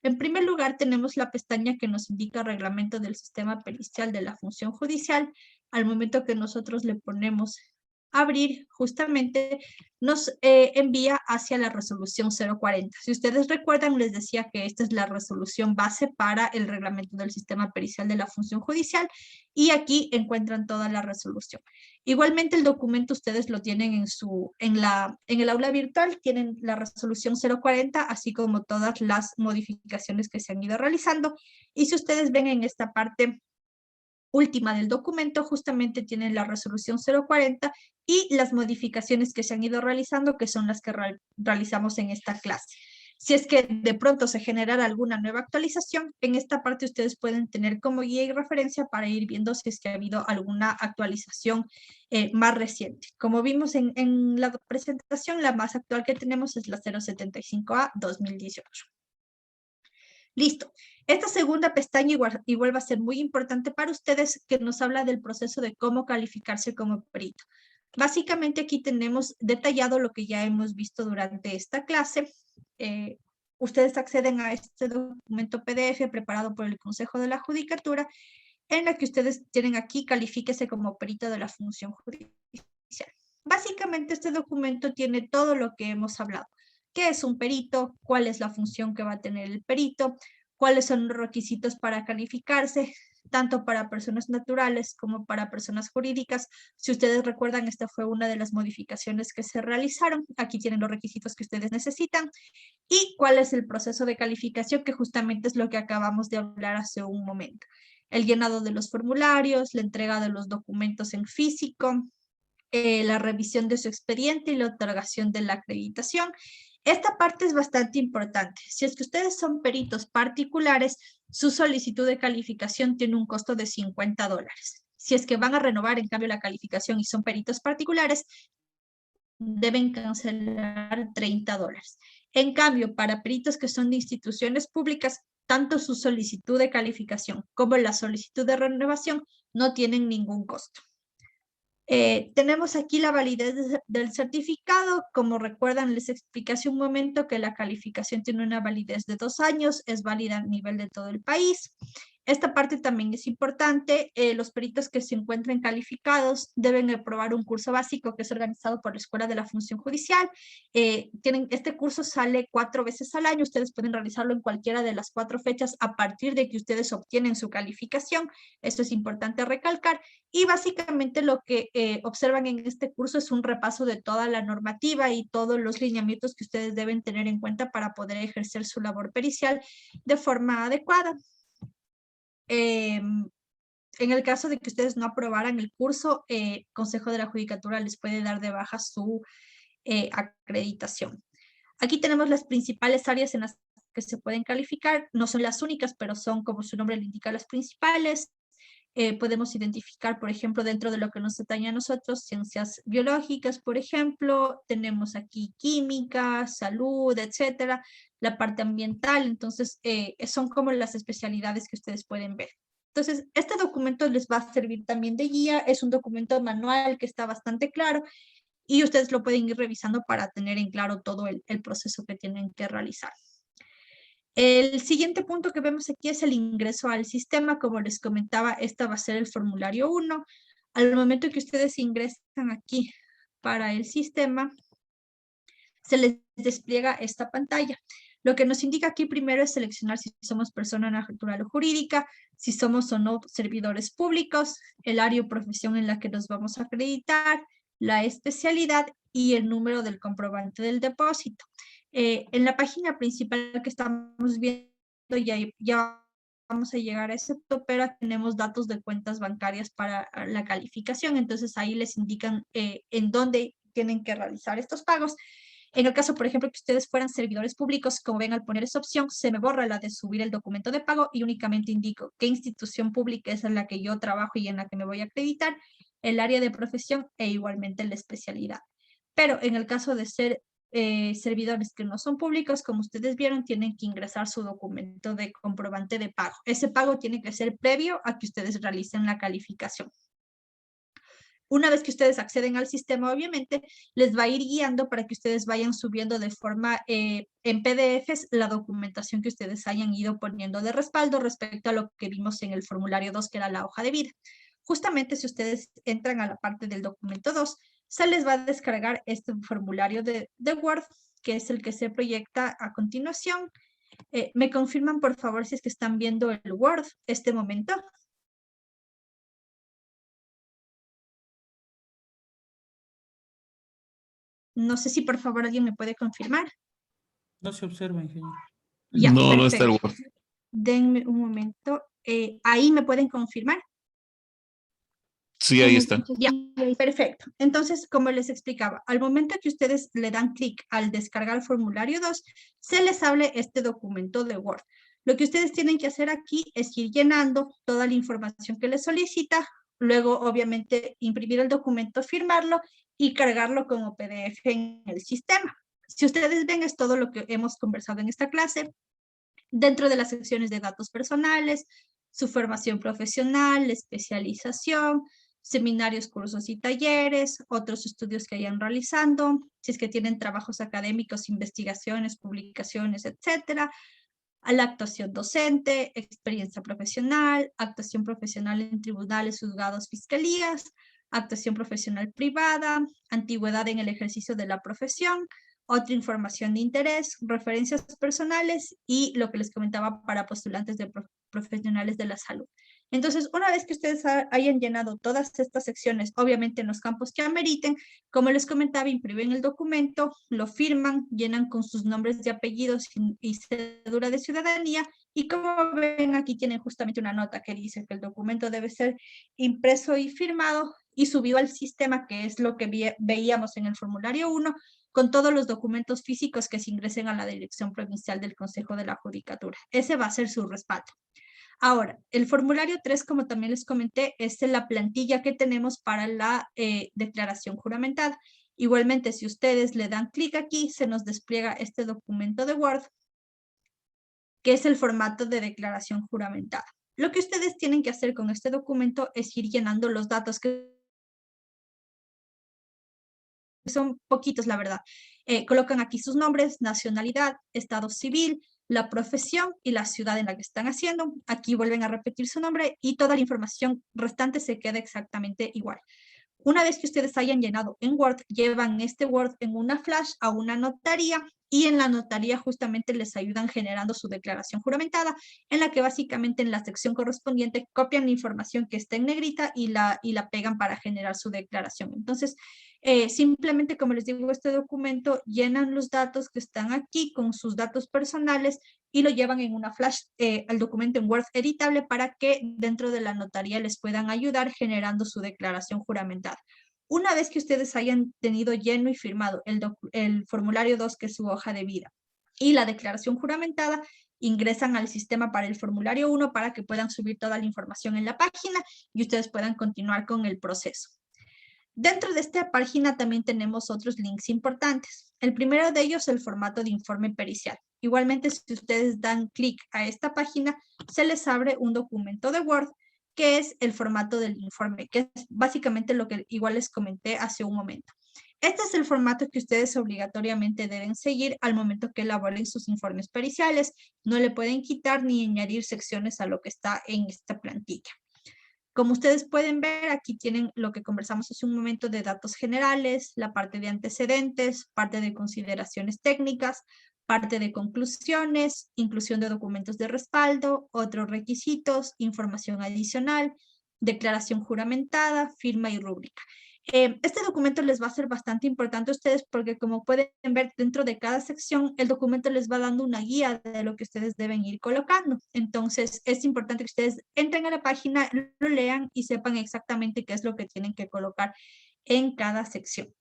En primer lugar, tenemos la pestaña que nos indica reglamento del sistema pericial de la función judicial. Al momento que nosotros le ponemos abrir, justamente nos envía hacia la resolución 040. Si ustedes recuerdan, les decía que esta es la resolución base para el reglamento del sistema pericial de la función judicial y aquí encuentran toda la resolución. Igualmente el documento ustedes lo tienen en el aula virtual, tienen la resolución 040, así como todas las modificaciones que se han ido realizando. Y si ustedes ven en esta parte última del documento, justamente tienen la resolución 040 y las modificaciones que se han ido realizando, que son las que realizamos en esta clase. Si es que de pronto se generara alguna nueva actualización, en esta parte ustedes pueden tener como guía y referencia para ir viendo si es que ha habido alguna actualización más reciente. Como vimos en la presentación, la más actual que tenemos es la 075A 2018. Listo. Esta segunda pestaña igual va a ser muy importante para ustedes, que nos habla del proceso de cómo calificarse como perito. Básicamente aquí tenemos detallado lo que ya hemos visto durante esta clase. Ustedes acceden a este documento PDF preparado por el Consejo de la Judicatura, en la que ustedes tienen aquí, califíquese como perito de la función judicial. Básicamente este documento tiene todo lo que hemos hablado. ¿Qué es un perito? ¿Cuál es la función que va a tener el perito? ¿Cuáles son los requisitos para calificarse? Tanto para personas naturales como para personas jurídicas. Si ustedes recuerdan, esta fue una de las modificaciones que se realizaron. Aquí tienen los requisitos que ustedes necesitan. Y cuál es el proceso de calificación, que justamente es lo que acabamos de hablar hace un momento. El llenado de los formularios, la entrega de los documentos en físico, la revisión de su expediente y la otorgación de la acreditación. Esta parte es bastante importante. Si es que ustedes son peritos particulares, su solicitud de calificación tiene un costo de $50. Si es que van a renovar, en cambio, la calificación y son peritos particulares, deben cancelar $30. En cambio, para peritos que son de instituciones públicas, tanto su solicitud de calificación como la solicitud de renovación no tienen ningún costo. Tenemos aquí la validez del certificado. Como recuerdan, les expliqué hace un momento que la calificación tiene una validez de 2 años, es válida a nivel de todo el país. Esta parte también es importante. Los peritos que se encuentren calificados deben aprobar un curso básico que es organizado por la Escuela de la Función Judicial. Este curso sale 4 veces al año. Ustedes pueden realizarlo en cualquiera de las 4 fechas a partir de que ustedes obtienen su calificación. Esto es importante recalcar. Y básicamente lo que observan en este curso es un repaso de toda la normativa y todos los lineamientos que ustedes deben tener en cuenta para poder ejercer su labor pericial de forma adecuada. en el caso de que ustedes no aprobaran el curso, Consejo de la Judicatura les puede dar de baja su acreditación. Aquí tenemos las principales áreas en las que se pueden calificar. No son las únicas, pero son, como su nombre le indica, las principales. Podemos identificar, por ejemplo, dentro de lo que nos atañe a nosotros, ciencias biológicas, por ejemplo, tenemos aquí química, salud, etcétera, la parte ambiental. Entonces, son como las especialidades que ustedes pueden ver. Entonces, este documento les va a servir también de guía. Es un documento manual que está bastante claro y ustedes lo pueden ir revisando para tener en claro todo el proceso que tienen que realizar. El siguiente punto que vemos aquí es el ingreso al sistema. Como les comentaba, este va a ser el formulario 1. Al momento que ustedes ingresan aquí para el sistema, se les despliega esta pantalla. Lo que nos indica aquí primero es seleccionar si somos persona natural o jurídica, si somos o no servidores públicos, el área o profesión en la que nos vamos a acreditar, la especialidad y el número del comprobante del depósito. En la página principal que estamos viendo ya vamos a llegar a ese punto, pero tenemos datos de cuentas bancarias para la calificación, entonces ahí les indican en dónde tienen que realizar estos pagos. En el caso, por ejemplo, que ustedes fueran servidores públicos, como ven al poner esa opción, se me borra la de subir el documento de pago y únicamente indico qué institución pública es en la que yo trabajo y en la que me voy a acreditar, el área de profesión e igualmente la especialidad. Pero en el caso de ser servidores que no son públicos, como ustedes vieron, tienen que ingresar su documento de comprobante de pago. Ese pago tiene que ser previo a que ustedes realicen la calificación. Una vez que ustedes acceden al sistema, obviamente, les va a ir guiando para que ustedes vayan subiendo de forma en PDFs la documentación que ustedes hayan ido poniendo de respaldo respecto a lo que vimos en el formulario 2, que era la hoja de vida. Justamente si ustedes entran a la parte del documento 2, se les va a descargar este formulario de Word, que es el que se proyecta a continuación. ¿Me confirman, por favor, si es que están viendo el Word este momento? No sé si por favor alguien me puede confirmar. No se observa, ingeniero. Ya, No, no está el perfecto. Word. Denme un momento. ¿Ahí me pueden confirmar? Sí, ahí está. Ya, perfecto. Entonces, como les explicaba, al momento que ustedes le dan clic al descargar el formulario 2, se les abre este documento de Word. Lo que ustedes tienen que hacer aquí es ir llenando toda la información que les solicita, luego obviamente imprimir el documento, firmarlo y cargarlo como PDF en el sistema. Si ustedes ven, es todo lo que hemos conversado en esta clase. Dentro de las secciones de datos personales, su formación profesional, especialización, seminarios, cursos y talleres, otros estudios que hayan realizando, si es que tienen trabajos académicos, investigaciones, publicaciones, etcétera, a la actuación docente, experiencia profesional, actuación profesional en tribunales, juzgados, fiscalías, actuación profesional privada, antigüedad en el ejercicio de la profesión, otra información de interés, referencias personales y lo que les comentaba para postulantes de profesionales de la salud. Entonces, una vez que ustedes hayan llenado todas estas secciones, obviamente en los campos que ameriten, como les comentaba, imprimen el documento, lo firman, llenan con sus nombres y apellidos y cédula de ciudadanía, y como ven, aquí tienen justamente una nota que dice que el documento debe ser impreso y firmado y subido al sistema, que es lo que veíamos en el formulario 1, con todos los documentos físicos que se ingresen a la Dirección Provincial del Consejo de la Judicatura. Ese va a ser su respaldo. Ahora, el formulario 3, como también les comenté, es la plantilla que tenemos para la declaración juramentada. Igualmente, si ustedes le dan clic aquí, se nos despliega este documento de Word, que es el formato de declaración juramentada. Lo que ustedes tienen que hacer con este documento es ir llenando los datos que son poquitos, la verdad. Colocan aquí sus nombres, nacionalidad, estado civil, la profesión y la ciudad en la que están haciendo. Aquí vuelven a repetir su nombre y toda la información restante se queda exactamente igual. Una vez que ustedes hayan llenado en Word, llevan este Word en una flash a una notaría y en la notaría justamente les ayudan generando su declaración juramentada, en la que básicamente en la sección correspondiente copian la información que está en negrita y la pegan para generar su declaración. Entonces, simplemente, como les digo, este documento llenan los datos que están aquí con sus datos personales, y lo llevan en una flash, al documento en Word editable para que dentro de la notaría les puedan ayudar generando su declaración juramentada. Una vez que ustedes hayan tenido lleno y firmado el formulario 2, que es su hoja de vida, y la declaración juramentada, ingresan al sistema para el formulario 1 para que puedan subir toda la información en la página y ustedes puedan continuar con el proceso. Dentro de esta página también tenemos otros links importantes. El primero de ellos es el formato de informe pericial. Igualmente, si ustedes dan clic a esta página, se les abre un documento de Word que es el formato del informe, que es básicamente lo que igual les comenté hace un momento. Este es el formato que ustedes obligatoriamente deben seguir al momento que elaboren sus informes periciales. No le pueden quitar ni añadir secciones a lo que está en esta plantilla. Como ustedes pueden ver, aquí tienen lo que conversamos hace un momento de datos generales, la parte de antecedentes, parte de consideraciones técnicas, parte de conclusiones, inclusión de documentos de respaldo, otros requisitos, información adicional, declaración juramentada, firma y rúbrica. Este documento les va a ser bastante importante a ustedes porque, como pueden ver, dentro de cada sección el documento les va dando una guía de lo que ustedes deben ir colocando. Entonces es importante que ustedes entren a la página, lo lean y sepan exactamente qué es lo que tienen que colocar en cada sección.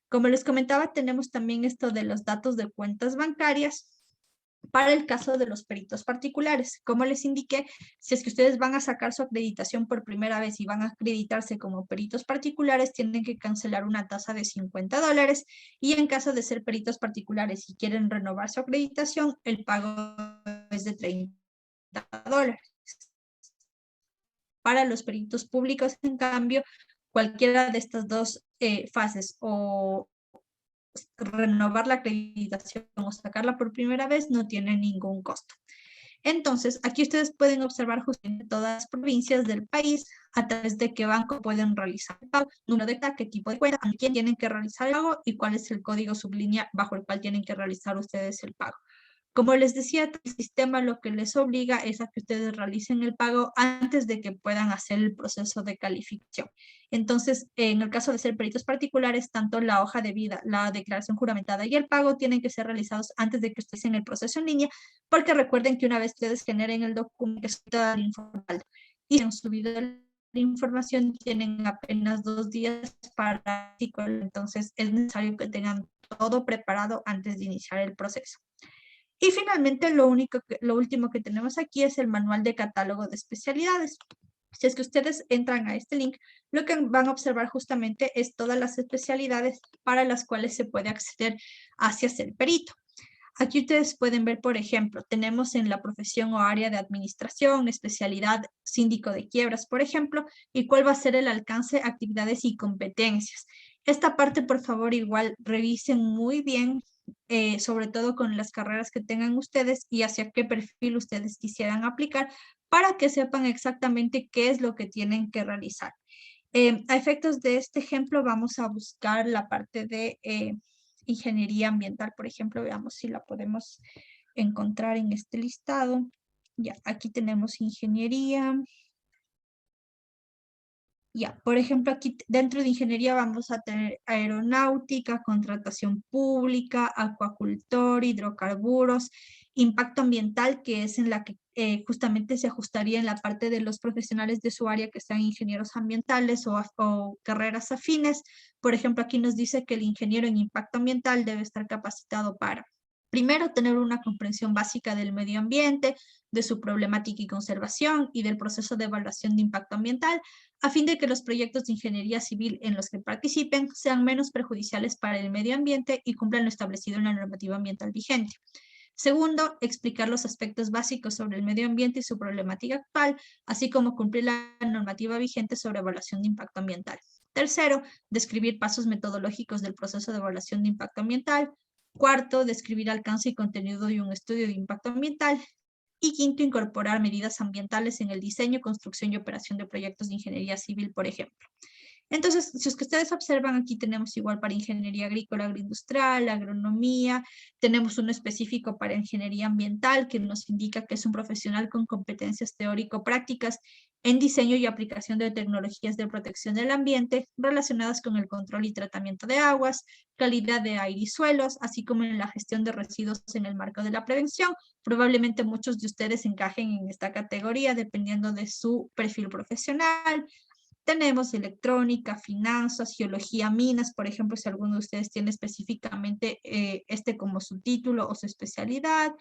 Como les comentaba, tenemos también esto de los datos de cuentas bancarias para el caso de los peritos particulares. Como les indiqué, si es que ustedes van a sacar su acreditación por primera vez y van a acreditarse como peritos particulares, tienen que cancelar una tasa de $50, y en caso de ser peritos particulares y quieren renovar su acreditación, el pago es de $30. Para los peritos públicos, en cambio, cualquiera de estas dos fases, o renovar la acreditación o sacarla por primera vez, no tiene ningún costo. Entonces, aquí ustedes pueden observar justamente todas las provincias del país a través de qué banco pueden realizar el pago, número de cuenta, qué tipo de cuenta, a quién tienen que realizar el pago y cuál es el código sublínea bajo el cual tienen que realizar ustedes el pago. Como les decía, el sistema lo que les obliga es a que ustedes realicen el pago antes de que puedan hacer el proceso de calificación. Entonces, en el caso de ser peritos particulares, tanto la hoja de vida, la declaración juramentada y el pago tienen que ser realizados antes de que ustedes hagan el proceso en línea, porque recuerden que una vez que ustedes generen el documento y han subido la información, tienen apenas 2 días para entonces es necesario que tengan todo preparado antes de iniciar el proceso. Y finalmente, lo último que tenemos aquí es el manual de catálogo de especialidades. Si es que ustedes entran a este link, lo que van a observar justamente es todas las especialidades para las cuales se puede acceder hacia ser perito. Aquí ustedes pueden ver, por ejemplo, tenemos en la profesión o área de administración, especialidad síndico de quiebras, por ejemplo, y cuál va a ser el alcance, actividades y competencias. Esta parte, por favor, igual revisen muy bien, sobre todo con las carreras que tengan ustedes y hacia qué perfil ustedes quisieran aplicar, para que sepan exactamente qué es lo que tienen que realizar. A efectos de este ejemplo, vamos a buscar la parte de ingeniería ambiental, por ejemplo. Veamos si la podemos encontrar en este listado. Ya, aquí tenemos ingeniería. Ya, por ejemplo, aquí dentro de ingeniería vamos a tener aeronáutica, contratación pública, acuacultor, hidrocarburos, impacto ambiental, que es en la que justamente se ajustaría en la parte de los profesionales de su área que sean ingenieros ambientales o carreras afines. Por ejemplo, aquí nos dice que el ingeniero en impacto ambiental debe estar capacitado para, primero, tener una comprensión básica del medio ambiente, de su problemática y conservación y del proceso de evaluación de impacto ambiental, a fin de que los proyectos de ingeniería civil en los que participen sean menos perjudiciales para el medio ambiente y cumplan lo establecido en la normativa ambiental vigente. Segundo, explicar los aspectos básicos sobre el medio ambiente y su problemática actual, así como cumplir la normativa vigente sobre evaluación de impacto ambiental. Tercero, describir pasos metodológicos del proceso de evaluación de impacto ambiental. Cuarto, describir alcance y contenido de un estudio de impacto ambiental. Y quinto, incorporar medidas ambientales en el diseño, construcción y operación de proyectos de ingeniería civil, por ejemplo. Entonces, si es que ustedes observan, aquí tenemos igual para ingeniería agrícola, agroindustrial, agronomía, tenemos uno específico para ingeniería ambiental que nos indica que es un profesional con competencias teórico-prácticas en diseño y aplicación de tecnologías de protección del ambiente relacionadas con el control y tratamiento de aguas, calidad de aire y suelos, así como en la gestión de residuos en el marco de la prevención. Probablemente muchos de ustedes encajen en esta categoría dependiendo de su perfil profesional. Tenemos electrónica, finanzas, geología, minas, por ejemplo, si alguno de ustedes tiene específicamente este como su título o su especialidad,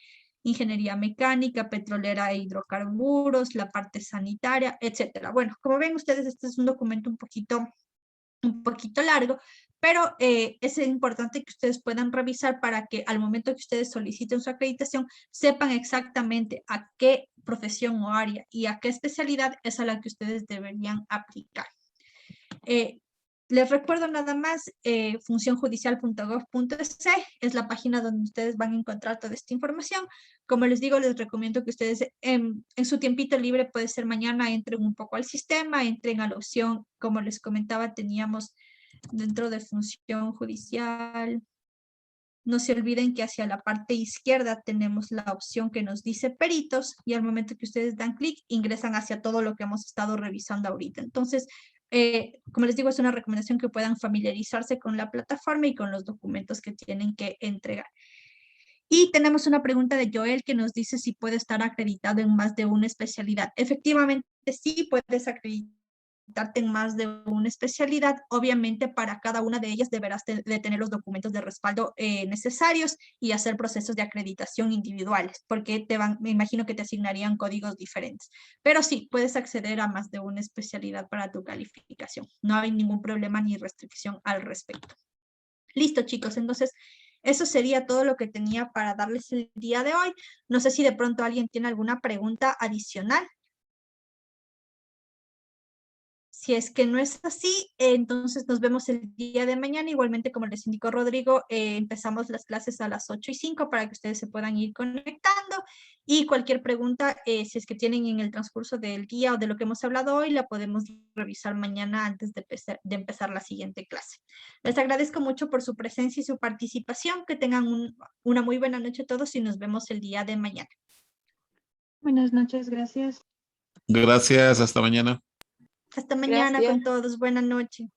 ingeniería mecánica, petrolera e hidrocarburos, la parte sanitaria, etcétera. Bueno, como ven ustedes, este es un documento un poquito largo, pero es importante que ustedes puedan revisar para que al momento que ustedes soliciten su acreditación sepan exactamente a qué profesión o área y a qué especialidad es a la que ustedes deberían aplicar. Les recuerdo nada más, funcionjudicial.gov.es es la página donde ustedes van a encontrar toda esta información. Como les digo, les recomiendo que ustedes en su tiempito libre, puede ser mañana, entren un poco al sistema, entren a la opción, como les comentaba, teníamos dentro de función judicial. No se olviden que hacia la parte izquierda tenemos la opción que nos dice peritos y al momento que ustedes dan clic ingresan hacia todo lo que hemos estado revisando ahorita. Entonces, como les digo, es una recomendación que puedan familiarizarse con la plataforma y con los documentos que tienen que entregar. Y tenemos una pregunta de Joel que nos dice si puede estar acreditado en más de una especialidad. Efectivamente, sí puedes acreditarte en más de una especialidad. Obviamente, para cada una de ellas deberás de tener los documentos de respaldo necesarios y hacer procesos de acreditación individuales, porque me imagino que te asignarían códigos diferentes. Pero sí, puedes acceder a más de una especialidad para tu calificación. No hay ningún problema ni restricción al respecto. Listo, chicos. Entonces, eso sería todo lo que tenía para darles el día de hoy. No sé si de pronto alguien tiene alguna pregunta adicional. Si es que no es así, entonces nos vemos el día de mañana. Igualmente, como les indicó Rodrigo, empezamos las clases a las 8:05 para que ustedes se puedan ir conectando. Y cualquier pregunta, si es que tienen en el transcurso del día o de lo que hemos hablado hoy, la podemos revisar mañana antes de empezar la siguiente clase. Les agradezco mucho por su presencia y su participación. Que tengan una muy buena noche a todos y nos vemos el día de mañana. Buenas noches, gracias. Gracias, hasta mañana. Hasta mañana Gracias. con todos. Buenas noches.